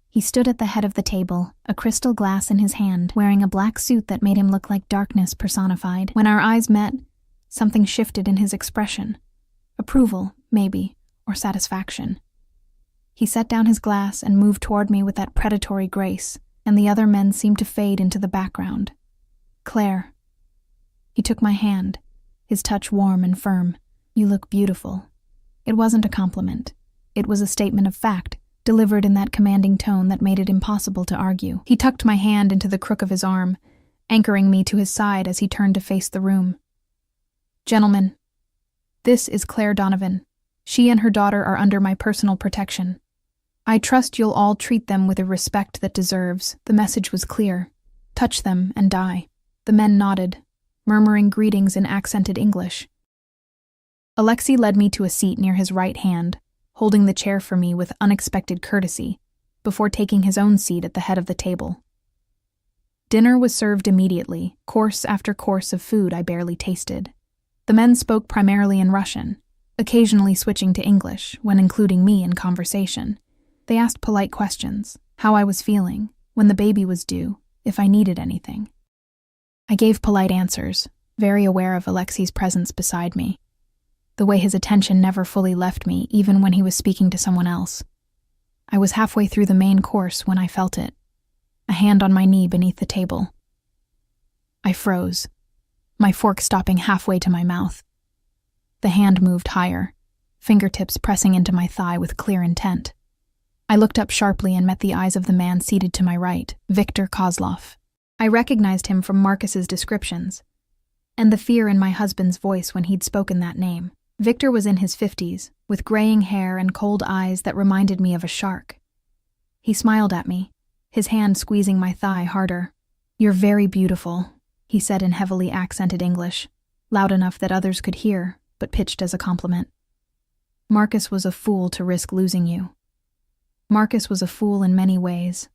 [SPEAKER 1] He stood at the head of the table, a crystal glass in his hand, wearing a black suit that made him look like darkness personified. When our eyes met, something shifted in his expression. Approval, maybe, or satisfaction. He set down his glass and moved toward me with that predatory grace, and the other men seemed to fade into the background. "Claire." He took my hand, his touch warm and firm. "You look beautiful." It wasn't a compliment. It was a statement of fact, delivered in that commanding tone that made it impossible to argue. He tucked my hand into the crook of his arm, anchoring me to his side as he turned to face the room. "Gentlemen, this is Claire Donovan. She and her daughter are under my personal protection. I trust you'll all treat them with a respect that deserves." The message was clear. Touch them and die. The men nodded, murmuring greetings in accented English. Alexei led me to a seat near his right hand, holding the chair for me with unexpected courtesy, before taking his own seat at the head of the table. Dinner was served immediately, course after course of food I barely tasted. The men spoke primarily in Russian, occasionally switching to English when including me in conversation. They asked polite questions, how I was feeling, when the baby was due, if I needed anything. I gave polite answers, very aware of Alexei's presence beside me, the way his attention never fully left me even when he was speaking to someone else. I was halfway through the main course when I felt it, a hand on my knee beneath the table. I froze, my fork stopping halfway to my mouth. The hand moved higher, fingertips pressing into my thigh with clear intent. I looked up sharply and met the eyes of the man seated to my right, Victor Kozlov. I recognized him from Marcus's descriptions, and the fear in my husband's voice when he'd spoken that name. Victor was in his 50s, with graying hair and cold eyes that reminded me of a shark. He smiled at me, his hand squeezing my thigh harder. "You're very beautiful," he said in heavily accented English, loud enough that others could hear, but pitched as a compliment. "Marcus was a fool to risk losing you." "Marcus was a fool in many ways,"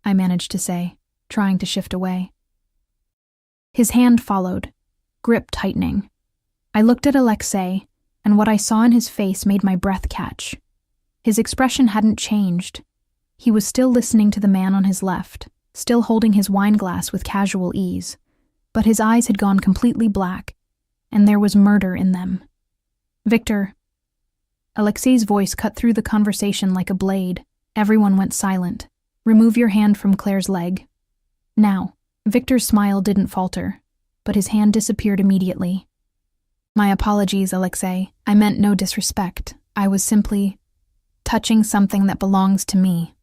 [SPEAKER 1] I managed to say, trying to shift away. His hand followed, grip tightening. I looked at Alexei, and what I saw in his face made my breath catch. His expression hadn't changed. He was still listening to the man on his left, still holding his wine glass with casual ease, but his eyes had gone completely black, and there was murder in them. "Victor." Alexei's voice cut through the conversation like a blade. Everyone went silent. "Remove your hand from Claire's leg." "Now." Victor's smile didn't falter, but his hand disappeared immediately. "My apologies, Alexei. I meant no disrespect. I was simply touching something that belongs to me."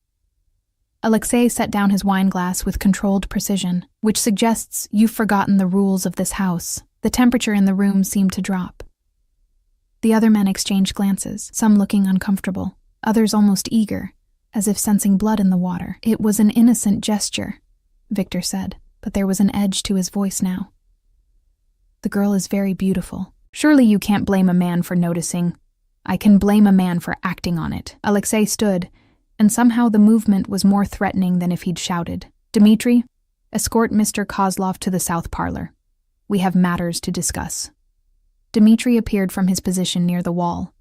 [SPEAKER 1] Alexei set down his wine glass with controlled precision, which suggests you've forgotten the rules of this house. The temperature in the room seemed to drop. The other men exchanged glances, some looking uncomfortable, others almost eager, as if sensing blood in the water. "It was an innocent gesture," Victor said, but there was an edge to his voice now. "The girl is very beautiful. Surely you can't blame a man for noticing." "I can blame a man for acting on it." Alexei stood, and somehow the movement was more threatening than if he'd shouted. "Dmitri, escort Mr. Kozlov to the south parlor. We have matters to discuss." Dmitri appeared from his position near the wall,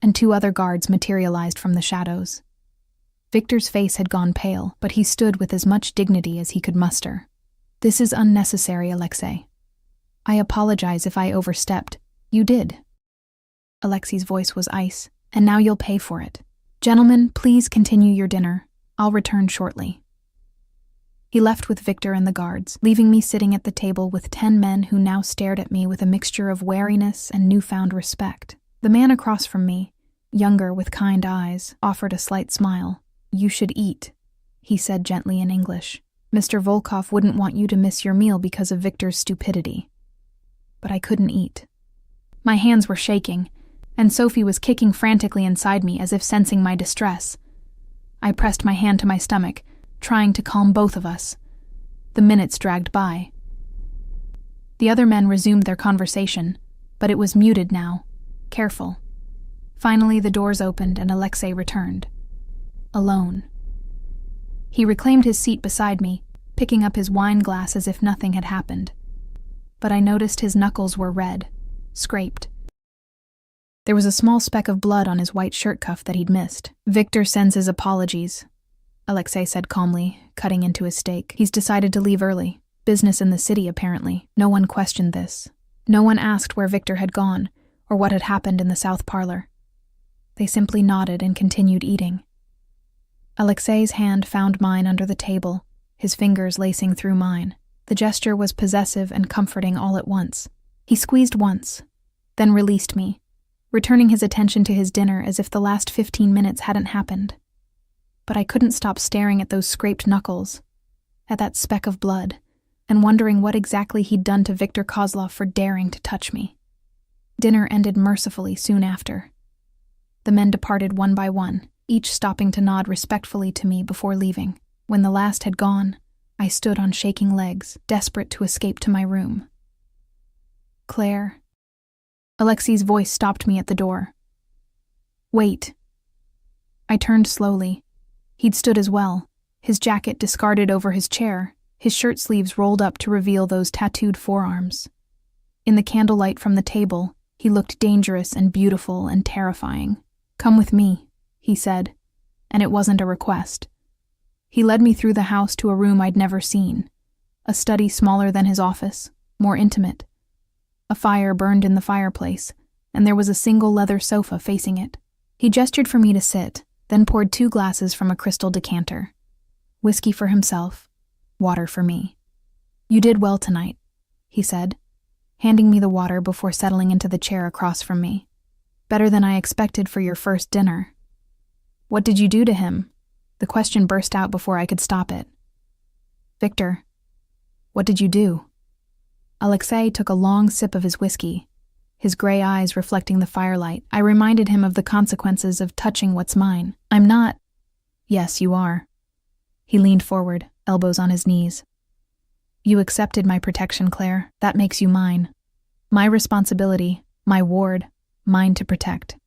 [SPEAKER 1] and two other guards materialized from the shadows. Victor's face had gone pale, but he stood with as much dignity as he could muster. "This is unnecessary, Alexei. I apologize if I overstepped." "You did." Alexei's voice was ice. "And now you'll pay for it. Gentlemen, please continue your dinner. I'll return shortly." He left with Victor and the guards, leaving me sitting at the table with 10 men who now stared at me with a mixture of wariness and newfound respect. The man across from me, younger with kind eyes, offered a slight smile. "You should eat," he said gently in English. "Mr. Volkov wouldn't want you to miss your meal because of Victor's stupidity." But I couldn't eat. My hands were shaking, and Sophie was kicking frantically inside me as if sensing my distress. I pressed my hand to my stomach, trying to calm both of us. The minutes dragged by. The other men resumed their conversation, but it was muted now, careful. Finally, the doors opened and Alexei returned. Alone. He reclaimed his seat beside me, picking up his wine glass as if nothing had happened. But I noticed his knuckles were red, scraped. There was a small speck of blood on his white shirt cuff that he'd missed. "Victor sends his apologies," Alexei said calmly, cutting into his steak. "He's decided to leave early. Business in the city, apparently. No one questioned this. No one asked where Victor had gone, or what had happened in the south parlor. They simply nodded and continued eating." Alexei's hand found mine under the table, his fingers lacing through mine. The gesture was possessive and comforting all at once. He squeezed once, then released me, returning his attention to his dinner as if the last 15 minutes hadn't happened. But I couldn't stop staring at those scraped knuckles, at that speck of blood, and wondering what exactly he'd done to Victor Kozlov for daring to touch me. Dinner ended mercifully soon after. The men departed one by one, each stopping to nod respectfully to me before leaving. When the last had gone, I stood on shaking legs, desperate to escape to my room. "Claire." Alexei's voice stopped me at the door. "Wait." I turned slowly. He'd stood as well, his jacket discarded over his chair, his shirt sleeves rolled up to reveal those tattooed forearms. In the candlelight from the table, he looked dangerous and beautiful and terrifying. "Come with me," he said, and it wasn't a request. He led me through the house to a room I'd never seen, a study smaller than his office, more intimate. A fire burned in the fireplace, and there was a single leather sofa facing it. He gestured for me to sit, then poured 2 glasses from a crystal decanter. Whiskey for himself, water for me. "You did well tonight," he said, handing me the water before settling into the chair across from me. Better than I expected for your first dinner. What did you do to him? The question burst out before I could stop it. Victor, what did you do? Alexei took a long sip of his whiskey, his gray eyes reflecting the firelight. I reminded him of the consequences of touching what's mine. I'm not. Yes, you are. He leaned forward, elbows on his knees. You accepted my protection, Claire. That makes you mine. My responsibility, my ward, mine to protect.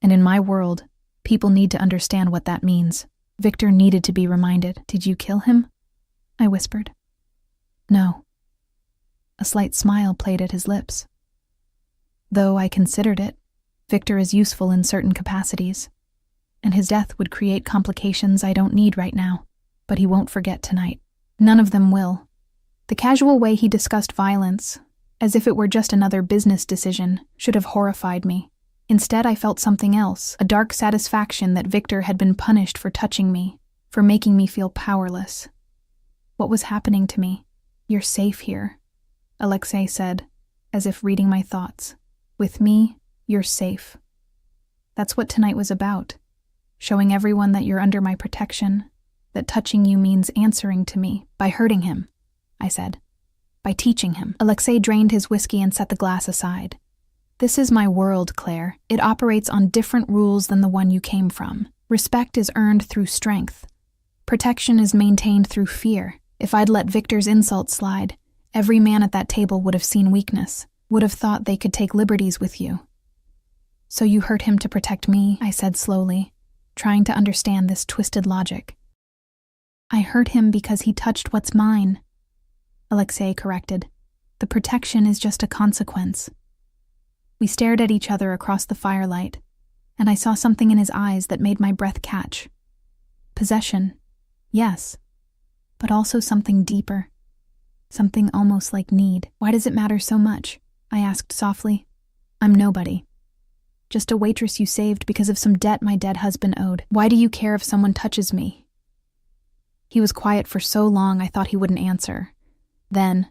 [SPEAKER 1] And in my world, people need to understand what that means. Victor needed to be reminded. Did you kill him? I whispered. No. A slight smile played at his lips. Though I considered it, Victor is useful in certain capacities, and his death would create complications I don't need right now, but he won't forget tonight. None of them will. The casual way he discussed violence, as if it were just another business decision, should have horrified me. Instead, I felt something else, a dark satisfaction that Victor had been punished for touching me, for making me feel powerless. What was happening to me? You're safe here, Alexei said, as if reading my thoughts. With me, you're safe. That's what tonight was about, showing everyone that you're under my protection, that touching you means answering to me by hurting him, I said. By teaching him. Alexei drained his whiskey and set the glass aside. This is my world, Claire. It operates on different rules than the one you came from. Respect is earned through strength. Protection is maintained through fear. If I'd let Victor's insult slide, every man at that table would have seen weakness, would have thought they could take liberties with you. So you hurt him to protect me, I said slowly, trying to understand this twisted logic. I hurt him because he touched what's mine, Alexei corrected. The protection is just a consequence. We stared at each other across the firelight, and I saw something in his eyes that made my breath catch. Possession, yes, but also something deeper. Something almost like need. Why does it matter so much? I asked softly. I'm nobody. Just a waitress you saved because of some debt my dead husband owed. Why do you care if someone touches me? He was quiet for so long I thought he wouldn't answer. Then,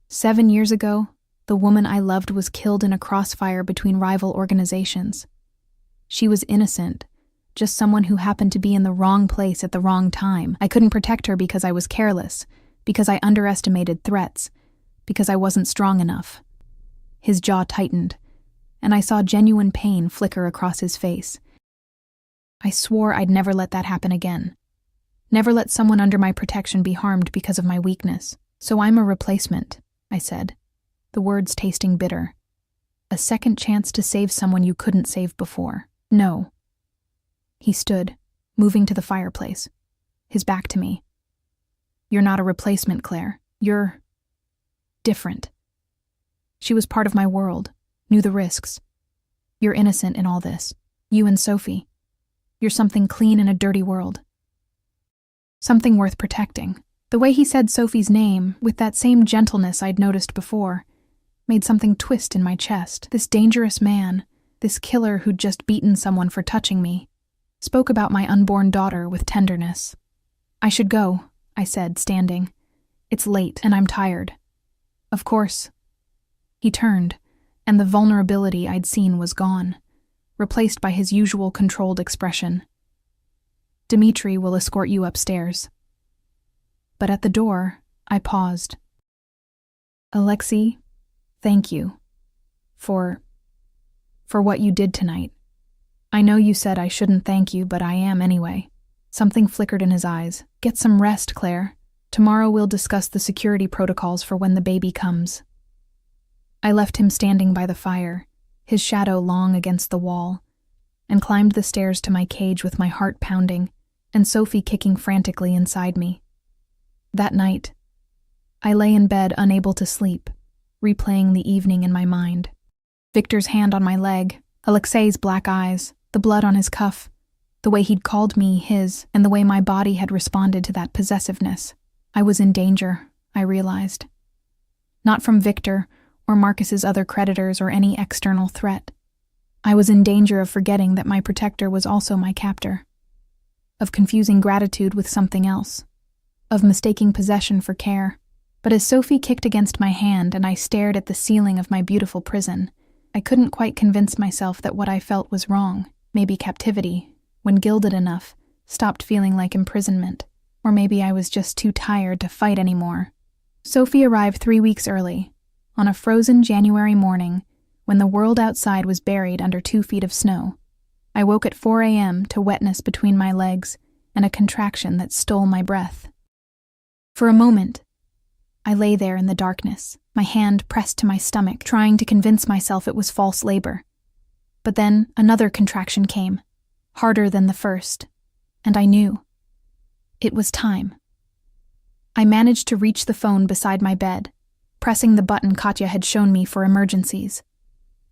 [SPEAKER 1] 7 years ago, the woman I loved was killed in a crossfire between rival organizations. She was innocent, just someone who happened to be in the wrong place at the wrong time. I couldn't protect her because I was careless, because I underestimated threats, because I wasn't strong enough. His jaw tightened, and I saw genuine pain flicker across his face. I swore I'd never let that happen again. Never let someone under my protection be harmed because of my weakness. So I'm a replacement, I said, the words tasting bitter. A second chance to save someone you couldn't save before. No. He stood, moving to the fireplace, his back to me. You're not a replacement, Claire. You're different. She was part of my world, knew the risks. You're innocent in all this. You and Sophie. You're something clean in a dirty world. Something worth protecting. The way he said Sophie's name, with that same gentleness I'd noticed before, made something twist in my chest. This dangerous man, this killer who'd just beaten someone for touching me, spoke about my unborn daughter with tenderness. I should go, I said, standing. It's late, and I'm tired. Of course. He turned, and the vulnerability I'd seen was gone, replaced by his usual controlled expression. Dmitri will escort you upstairs. But at the door, I paused. Alexei, thank you. For what you did tonight. I know you said I shouldn't thank you, but I am anyway. Something flickered in his eyes. Get some rest, Claire. Tomorrow we'll discuss the security protocols for when the baby comes. I left him standing by the fire, his shadow long against the wall, and climbed the stairs to my cage with my heart pounding and Sophie kicking frantically inside me. That night, I lay in bed unable to sleep, replaying the evening in my mind. Victor's hand on my leg, Alexei's black eyes, the blood on his cuff, the way he'd called me his, and the way my body had responded to that possessiveness. I was in danger, I realized. Not from Victor or Marcus's other creditors or any external threat. I was in danger of forgetting that my protector was also my captor, of confusing gratitude with something else, of mistaking possession for care. But as Sophie kicked against my hand and I stared at the ceiling of my beautiful prison, I couldn't quite convince myself that what I felt was wrong. Maybe captivity, when gilded enough, stopped feeling like imprisonment. Or maybe I was just too tired to fight anymore. Sophie arrived 3 weeks early, on a frozen January morning when the world outside was buried under 2 feet of snow. I woke at 4 a.m. to wetness between my legs and a contraction that stole my breath. For a moment, I lay there in the darkness, my hand pressed to my stomach, trying to convince myself it was false labor. But then another contraction came, harder than the first, and I knew. It was time. I managed to reach the phone beside my bed, pressing the button Katya had shown me for emergencies.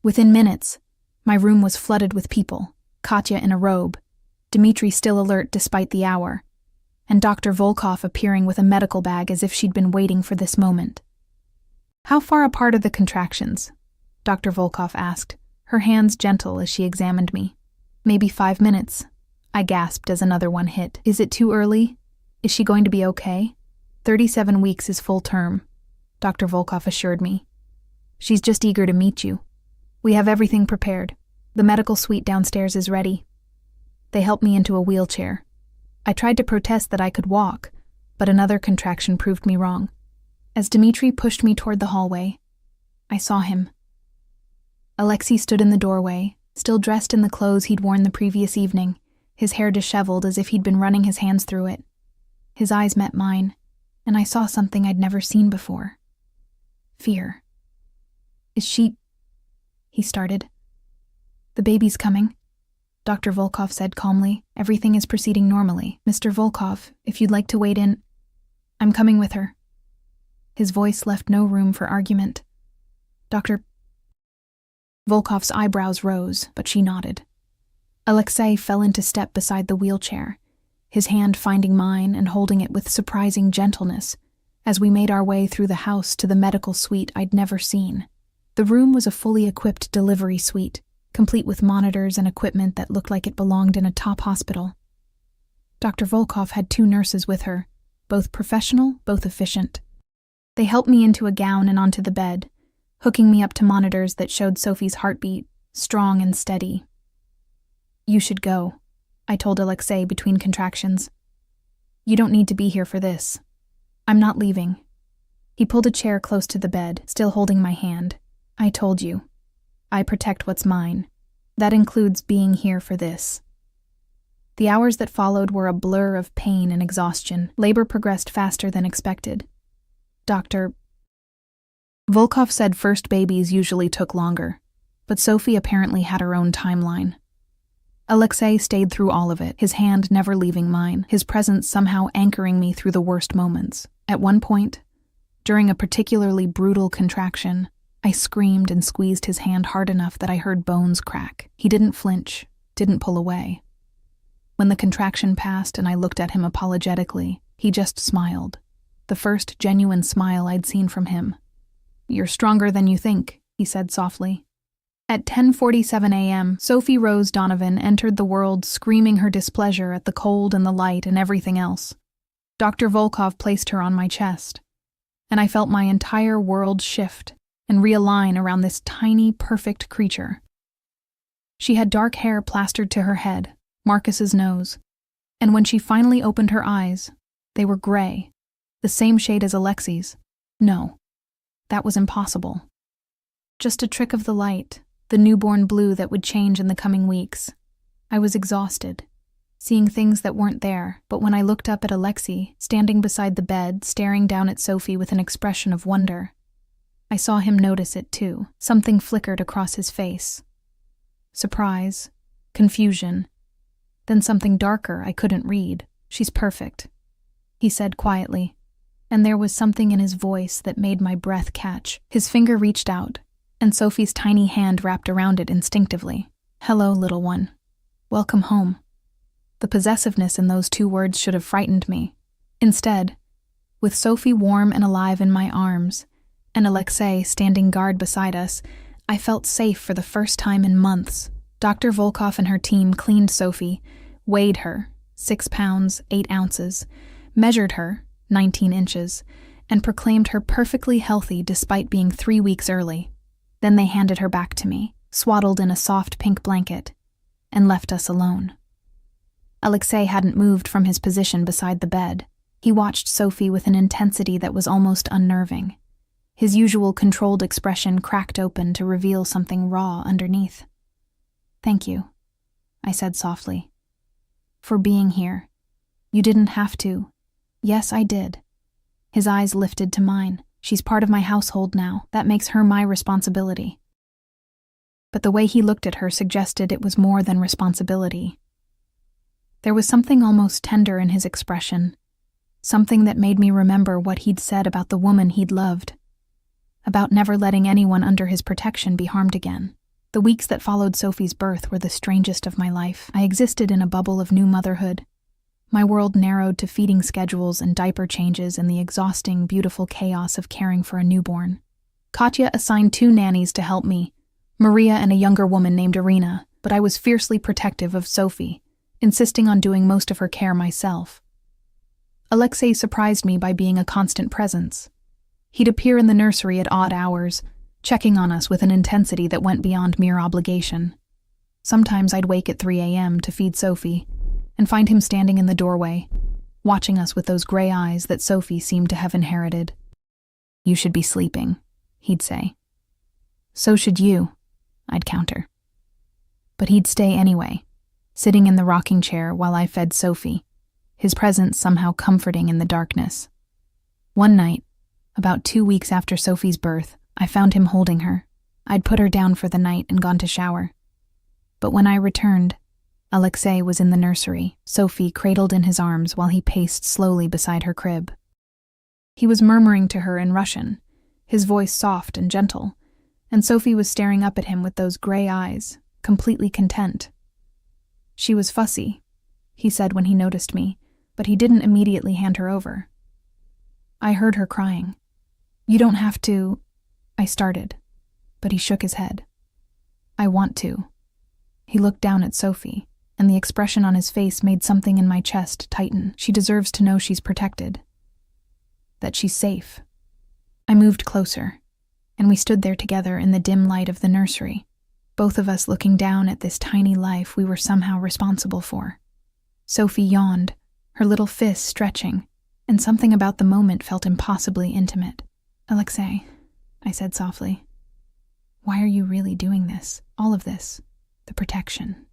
[SPEAKER 1] Within minutes, my room was flooded with people, Katya in a robe, Dmitri still alert despite the hour, and Dr. Volkov appearing with a medical bag as if she'd been waiting for this moment. "How far apart are the contractions?" Dr. Volkov asked, her hands gentle as she examined me. "Maybe 5 minutes," I gasped as another one hit. "Is it too early? Is she going to be okay?" 37 weeks is full term, Dr. Volkov assured me. "She's just eager to meet you. We have everything prepared. The medical suite downstairs is ready." They helped me into a wheelchair. I tried to protest that I could walk, but another contraction proved me wrong. As Dmitri pushed me toward the hallway, I saw him. Alexei stood in the doorway, still dressed in the clothes he'd worn the previous evening, his hair disheveled as if he'd been running his hands through it. His eyes met mine, and I saw something I'd never seen before. Fear. "Is she—" he started. "The baby's coming," Dr. Volkov said calmly. "Everything is proceeding normally. Mr. Volkov, if you'd like to wait in, I'm coming with her." His voice left no room for argument. "Dr." Volkov's eyebrows rose, but she nodded. Alexei fell into step beside the wheelchair, his hand finding mine and holding it with surprising gentleness as we made our way through the house to the medical suite I'd never seen. The room was a fully equipped delivery suite, complete with monitors and equipment that looked like it belonged in a top hospital. Dr. Volkov had 2 nurses with her, both professional, both efficient. They helped me into a gown and onto the bed, hooking me up to monitors that showed Sophie's heartbeat, strong and steady. "You should go," I told Alexei between contractions. "You don't need to be here for this. I'm not leaving." He pulled a chair close to the bed, still holding my hand. "I told you. I protect what's mine. That includes being here for this." The hours that followed were a blur of pain and exhaustion. Labor progressed faster than expected. Dr. Volkov said first babies usually took longer, but Sophie apparently had her own timeline. Alexei stayed through all of it, his hand never leaving mine, his presence somehow anchoring me through the worst moments. At one point, during a particularly brutal contraction, I screamed and squeezed his hand hard enough that I heard bones crack. He didn't flinch, didn't pull away. When the contraction passed and I looked at him apologetically, he just smiled. The first genuine smile I'd seen from him. "You're stronger than you think," he said softly. At 10:47 a.m., Sophie Rose Donovan entered the world screaming her displeasure at the cold and the light and everything else. Dr. Volkov placed her on my chest, and I felt my entire world shift and realign around this tiny, perfect creature. She had dark hair plastered to her head, Marcus's nose, and when she finally opened her eyes, they were gray, the same shade as Alexei's. No, that was impossible. Just a trick of the light, the newborn blue that would change in the coming weeks. I was exhausted, seeing things that weren't there, but when I looked up at Alexei, standing beside the bed, staring down at Sophie with an expression of wonder, I saw him notice it too. Something flickered across his face. Surprise, confusion, then something darker I couldn't read. "She's perfect," he said quietly, and there was something in his voice that made my breath catch. His finger reached out, and Sophie's tiny hand wrapped around it instinctively. "Hello, little one. Welcome home." The possessiveness in those 2 words should have frightened me. Instead, with Sophie warm and alive in my arms, and Alexei standing guard beside us, I felt safe for the first time in months. Dr. Volkov and her team cleaned Sophie, weighed her, 6 pounds, 8 ounces, measured her, 19 inches, and proclaimed her perfectly healthy despite being 3 weeks early. Then they handed her back to me, swaddled in a soft pink blanket, and left us alone. Alexei hadn't moved from his position beside the bed. He watched Sophie with an intensity that was almost unnerving. His usual controlled expression cracked open to reveal something raw underneath. "Thank you," I said softly, "for being here. You didn't have to." "Yes, I did." His eyes lifted to mine. "She's part of my household now. That makes her my responsibility." But the way he looked at her suggested it was more than responsibility. There was something almost tender in his expression, something that made me remember what he'd said about the woman he'd loved, about never letting anyone under his protection be harmed again. The weeks that followed Sophie's birth were the strangest of my life. I existed in a bubble of new motherhood. My world narrowed to feeding schedules and diaper changes and the exhausting, beautiful chaos of caring for a newborn. Katya assigned 2 nannies to help me, Maria and a younger woman named Irina, but I was fiercely protective of Sophie, insisting on doing most of her care myself. Alexei surprised me by being a constant presence. He'd appear in the nursery at odd hours, checking on us with an intensity that went beyond mere obligation. Sometimes I'd wake at 3 a.m. to feed Sophie, and find him standing in the doorway, watching us with those gray eyes that Sophie seemed to have inherited. "You should be sleeping," he'd say. "So should you," I'd counter. But he'd stay anyway, sitting in the rocking chair while I fed Sophie, his presence somehow comforting in the darkness. One night, about 2 weeks after Sophie's birth, I found him holding her. I'd put her down for the night and gone to shower. But when I returned, Alexei was in the nursery, Sophie cradled in his arms while he paced slowly beside her crib. He was murmuring to her in Russian, his voice soft and gentle, and Sophie was staring up at him with those gray eyes, completely content. "She was fussy," he said when he noticed me, but he didn't immediately hand her over. I heard her crying. "You don't have to," I started, but he shook his head. "I want to." He looked down at Sophie, and the expression on his face made something in my chest tighten. "She deserves to know she's protected. That she's safe." I moved closer, and we stood there together in the dim light of the nursery, both of us looking down at this tiny life we were somehow responsible for. Sophie yawned, her little fists stretching, and something about the moment felt impossibly intimate. "Alexei," I said softly, "why are you really doing this? All of this? The protection,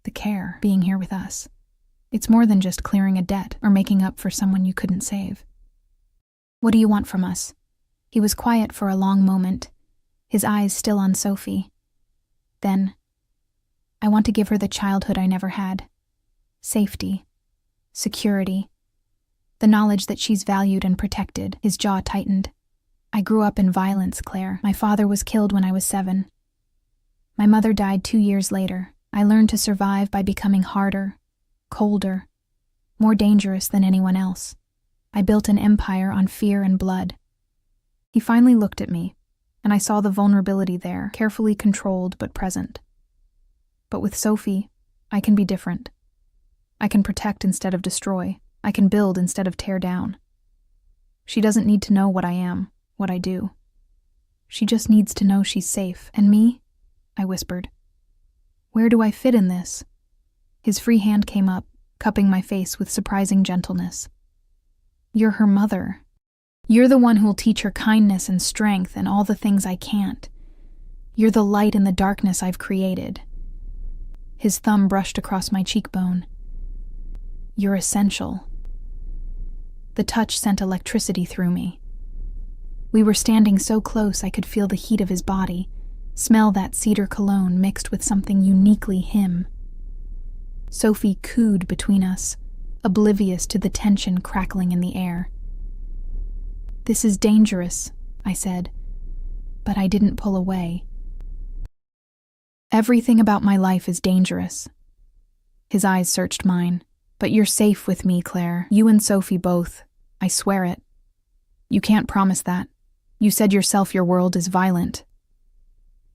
[SPEAKER 1] the care, being here with us. It's more than just clearing a debt or making up for someone you couldn't save. What do you want from us?" He was quiet for a long moment, his eyes still on Sophie. Then, "I want to give her the childhood I never had. Safety, security, the knowledge that she's valued and protected." His jaw tightened. "I grew up in violence, Claire. My father was killed when I was 7. My mother died 2 years later. I learned to survive by becoming harder, colder, more dangerous than anyone else. I built an empire on fear and blood." He finally looked at me, and I saw the vulnerability there, carefully controlled but present. "But with Sophie, I can be different. I can protect instead of destroy. I can build instead of tear down. She doesn't need to know what I am, what I do. She just needs to know she's safe. And me?" I whispered. "Where do I fit in this?" His free hand came up, cupping my face with surprising gentleness. "You're her mother. You're the one who'll teach her kindness and strength and all the things I can't. You're the light in the darkness I've created." His thumb brushed across my cheekbone. "You're essential." The touch sent electricity through me. We were standing so close I could feel the heat of his body, smell that cedar cologne mixed with something uniquely him. Sophie cooed between us, oblivious to the tension crackling in the air. "This is dangerous," I said, but I didn't pull away. "Everything about my life is dangerous." His eyes searched mine. "But you're safe with me, Claire. You and Sophie both. I swear it." "You can't promise that. You said yourself your world is violent.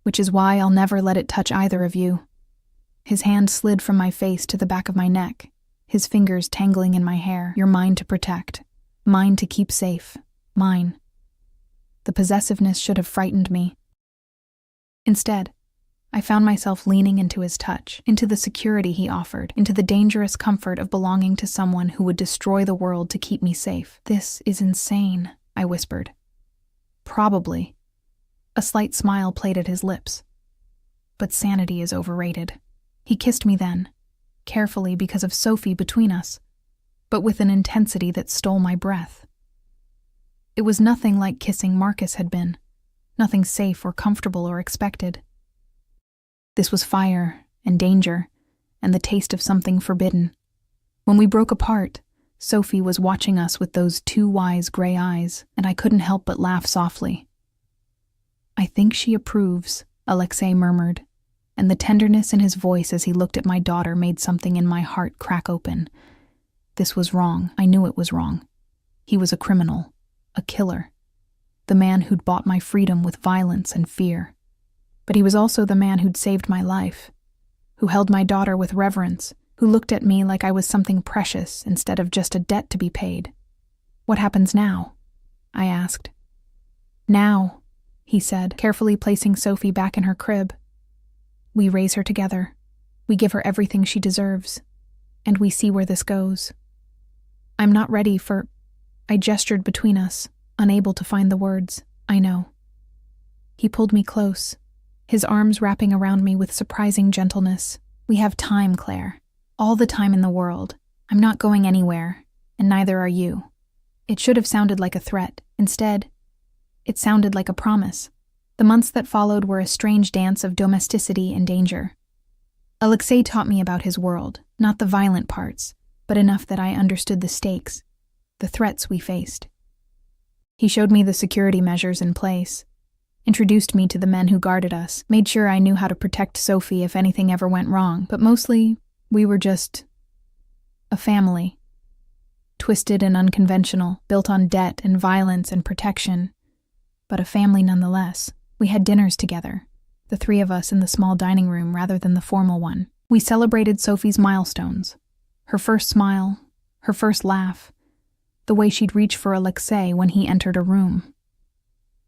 [SPEAKER 1] Which is why I'll never let it touch either of you." His hand slid from my face to the back of my neck, his fingers tangling in my hair. "You're mine to protect. Mine to keep safe. Mine." The possessiveness should have frightened me. Instead, I found myself leaning into his touch, into the security he offered, into the dangerous comfort of belonging to someone who would destroy the world to keep me safe. "This is insane," I whispered. "Probably." A slight smile played at his lips. "But sanity is overrated." He kissed me then, carefully because of Sophie between us, but with an intensity that stole my breath. It was nothing like kissing Marcus had been, nothing safe or comfortable or expected. This was fire and danger and the taste of something forbidden. When we broke apart, Sophie was watching us with those two wise gray eyes, and I couldn't help but laugh softly. "I think she approves," Alexei murmured, and the tenderness in his voice as he looked at my daughter made something in my heart crack open. This was wrong. I knew it was wrong. He was a criminal, a killer, the man who'd bought my freedom with violence and fear. But he was also the man who'd saved my life, who held my daughter with reverence, who looked at me like I was something precious instead of just a debt to be paid. "What happens now?" I asked. "Now," he said, carefully placing Sophie back in her crib. "We raise her together. We give her everything she deserves. And we see where this goes. I'm not ready for—" I gestured between us, unable to find the words. "I know." He pulled me close, his arms wrapping around me with surprising gentleness. "We have time, Claire. All the time in the world. I'm not going anywhere, and neither are you." It should have sounded like a threat. Instead, it sounded like a promise. The months that followed were a strange dance of domesticity and danger. Alexei taught me about his world, not the violent parts, but enough that I understood the stakes, the threats we faced. He showed me the security measures in place, introduced me to the men who guarded us, made sure I knew how to protect Sophie if anything ever went wrong, but mostly, we were just a family. Twisted and unconventional, built on debt and violence and protection, but a family nonetheless. We had dinners together, the three of us in the small dining room rather than the formal one. We celebrated Sophie's milestones, her first smile, her first laugh, the way she'd reach for Alexei when he entered a room.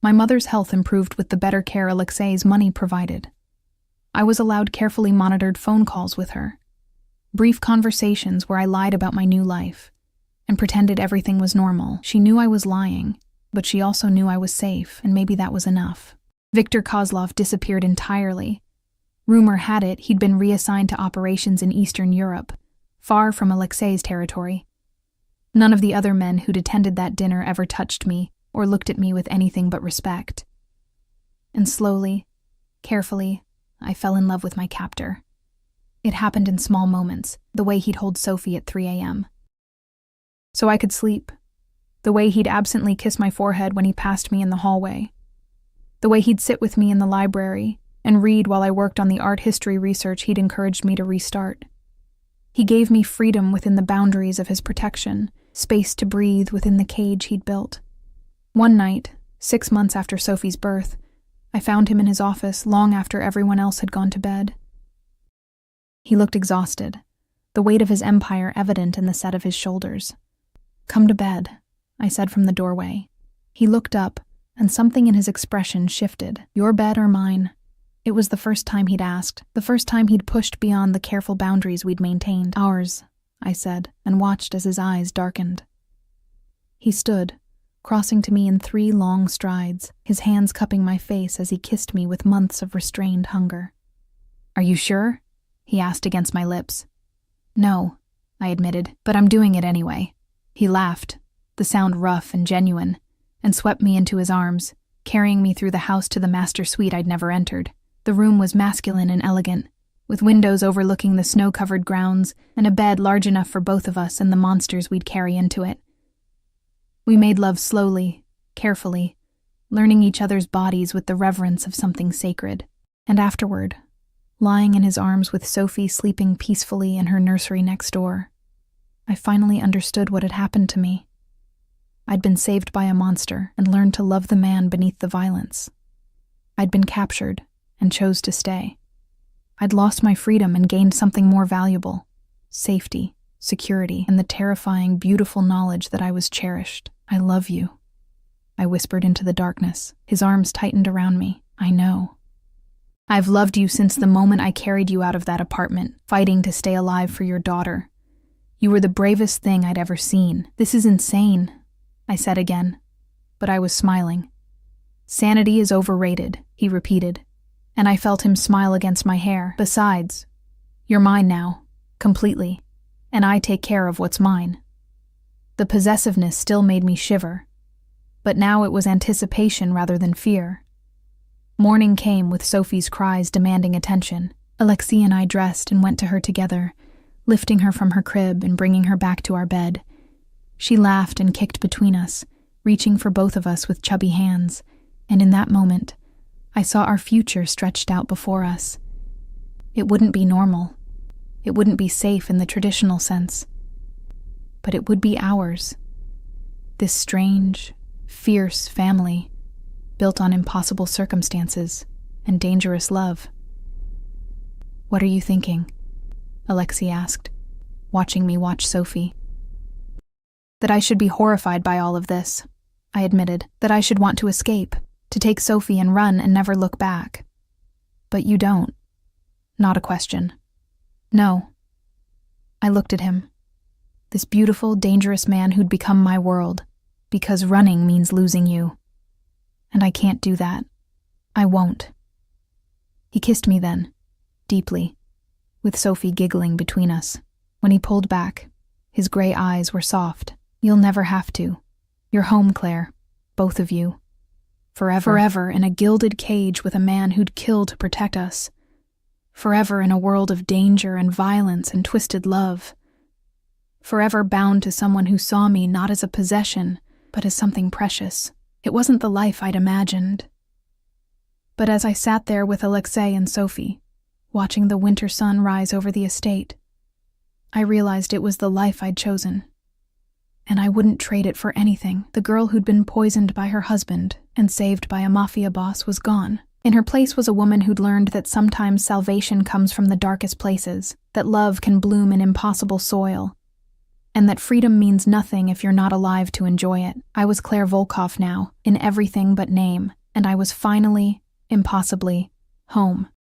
[SPEAKER 1] My mother's health improved with the better care Alexei's money provided. I was allowed carefully monitored phone calls with her, brief conversations where I lied about my new life and pretended everything was normal. She knew I was lying, but she also knew I was safe, and maybe that was enough. Viktor Kozlov disappeared entirely. Rumor had it he'd been reassigned to operations in Eastern Europe, far from Alexei's territory. None of the other men who'd attended that dinner ever touched me or looked at me with anything but respect. And slowly, carefully, I fell in love with my captor. It happened in small moments, the way he'd hold Sophie at 3 a.m. so I could sleep, the way he'd absently kiss my forehead when he passed me in the hallway, the way he'd sit with me in the library and read while I worked on the art history research he'd encouraged me to restart. He gave me freedom within the boundaries of his protection, space to breathe within the cage he'd built. One night, 6 months after Sophie's birth, I found him in his office long after everyone else had gone to bed. He looked exhausted, the weight of his empire evident in the set of his shoulders. "Come to bed," I said from the doorway. He looked up, and something in his expression shifted. "Your bed or mine?" It was the first time he'd asked, the first time he'd pushed beyond the careful boundaries we'd maintained. "Ours," I said, and watched as his eyes darkened. He stood, crossing to me in 3 long strides, his hands cupping my face as he kissed me with months of restrained hunger. "Are you sure?" he asked against my lips. "No," I admitted, "but I'm doing it anyway." He laughed, the sound rough and genuine, and swept me into his arms, carrying me through the house to the master suite I'd never entered. The room was masculine and elegant, with windows overlooking the snow-covered grounds and a bed large enough for both of us and the monsters we'd carry into it. We made love slowly, carefully, learning each other's bodies with the reverence of something sacred. And afterward, lying in his arms with Sophie sleeping peacefully in her nursery next door, I finally understood what had happened to me. I'd been saved by a monster and learned to love the man beneath the violence. I'd been captured and chose to stay. I'd lost my freedom and gained something more valuable: safety, security, and the terrifying, beautiful knowledge that I was cherished. "I love you," I whispered into the darkness. His arms tightened around me. "I know." I've loved you since the moment I carried you out of that apartment, fighting to stay alive for your daughter. You were the bravest thing I'd ever seen. This is insane, I said again, but I was smiling. Sanity is overrated, he repeated, and I felt him smile against my hair. Besides, you're mine now, completely, and I take care of what's mine. The possessiveness still made me shiver, but now it was anticipation rather than fear. Morning came with Sophie's cries demanding attention. Alexei and I dressed and went to her together, lifting her from her crib and bringing her back to our bed. She laughed and kicked between us, reaching for both of us with chubby hands, and in that moment, I saw our future stretched out before us. It wouldn't be normal. It wouldn't be safe in the traditional sense. But it would be ours. This strange, fierce family, built on impossible circumstances and dangerous love. What are you thinking? Alexei asked, watching me watch Sophie. That I should be horrified by all of this, I admitted. That I should want to escape, to take Sophie and run and never look back. But you don't. Not a question. No. I looked at him. This beautiful, dangerous man who'd become my world, because running means losing you. And I can't do that. I won't. He kissed me then, deeply, with Sophie giggling between us. When he pulled back, his gray eyes were soft. You'll never have to. You're home, Claire. Both of you. Forever in a gilded cage with a man who'd kill to protect us. Forever in a world of danger and violence and twisted love. Forever bound to someone who saw me not as a possession, but as something precious. It wasn't the life I'd imagined. But as I sat there with Alexei and Sophie, watching the winter sun rise over the estate, I realized it was the life I'd chosen. And I wouldn't trade it for anything. The girl who'd been poisoned by her husband and saved by a mafia boss was gone. In her place was a woman who'd learned that sometimes salvation comes from the darkest places, that love can bloom in impossible soil, and that freedom means nothing if you're not alive to enjoy it. I was Claire Volkov now, in everything but name, and I was finally, impossibly, home.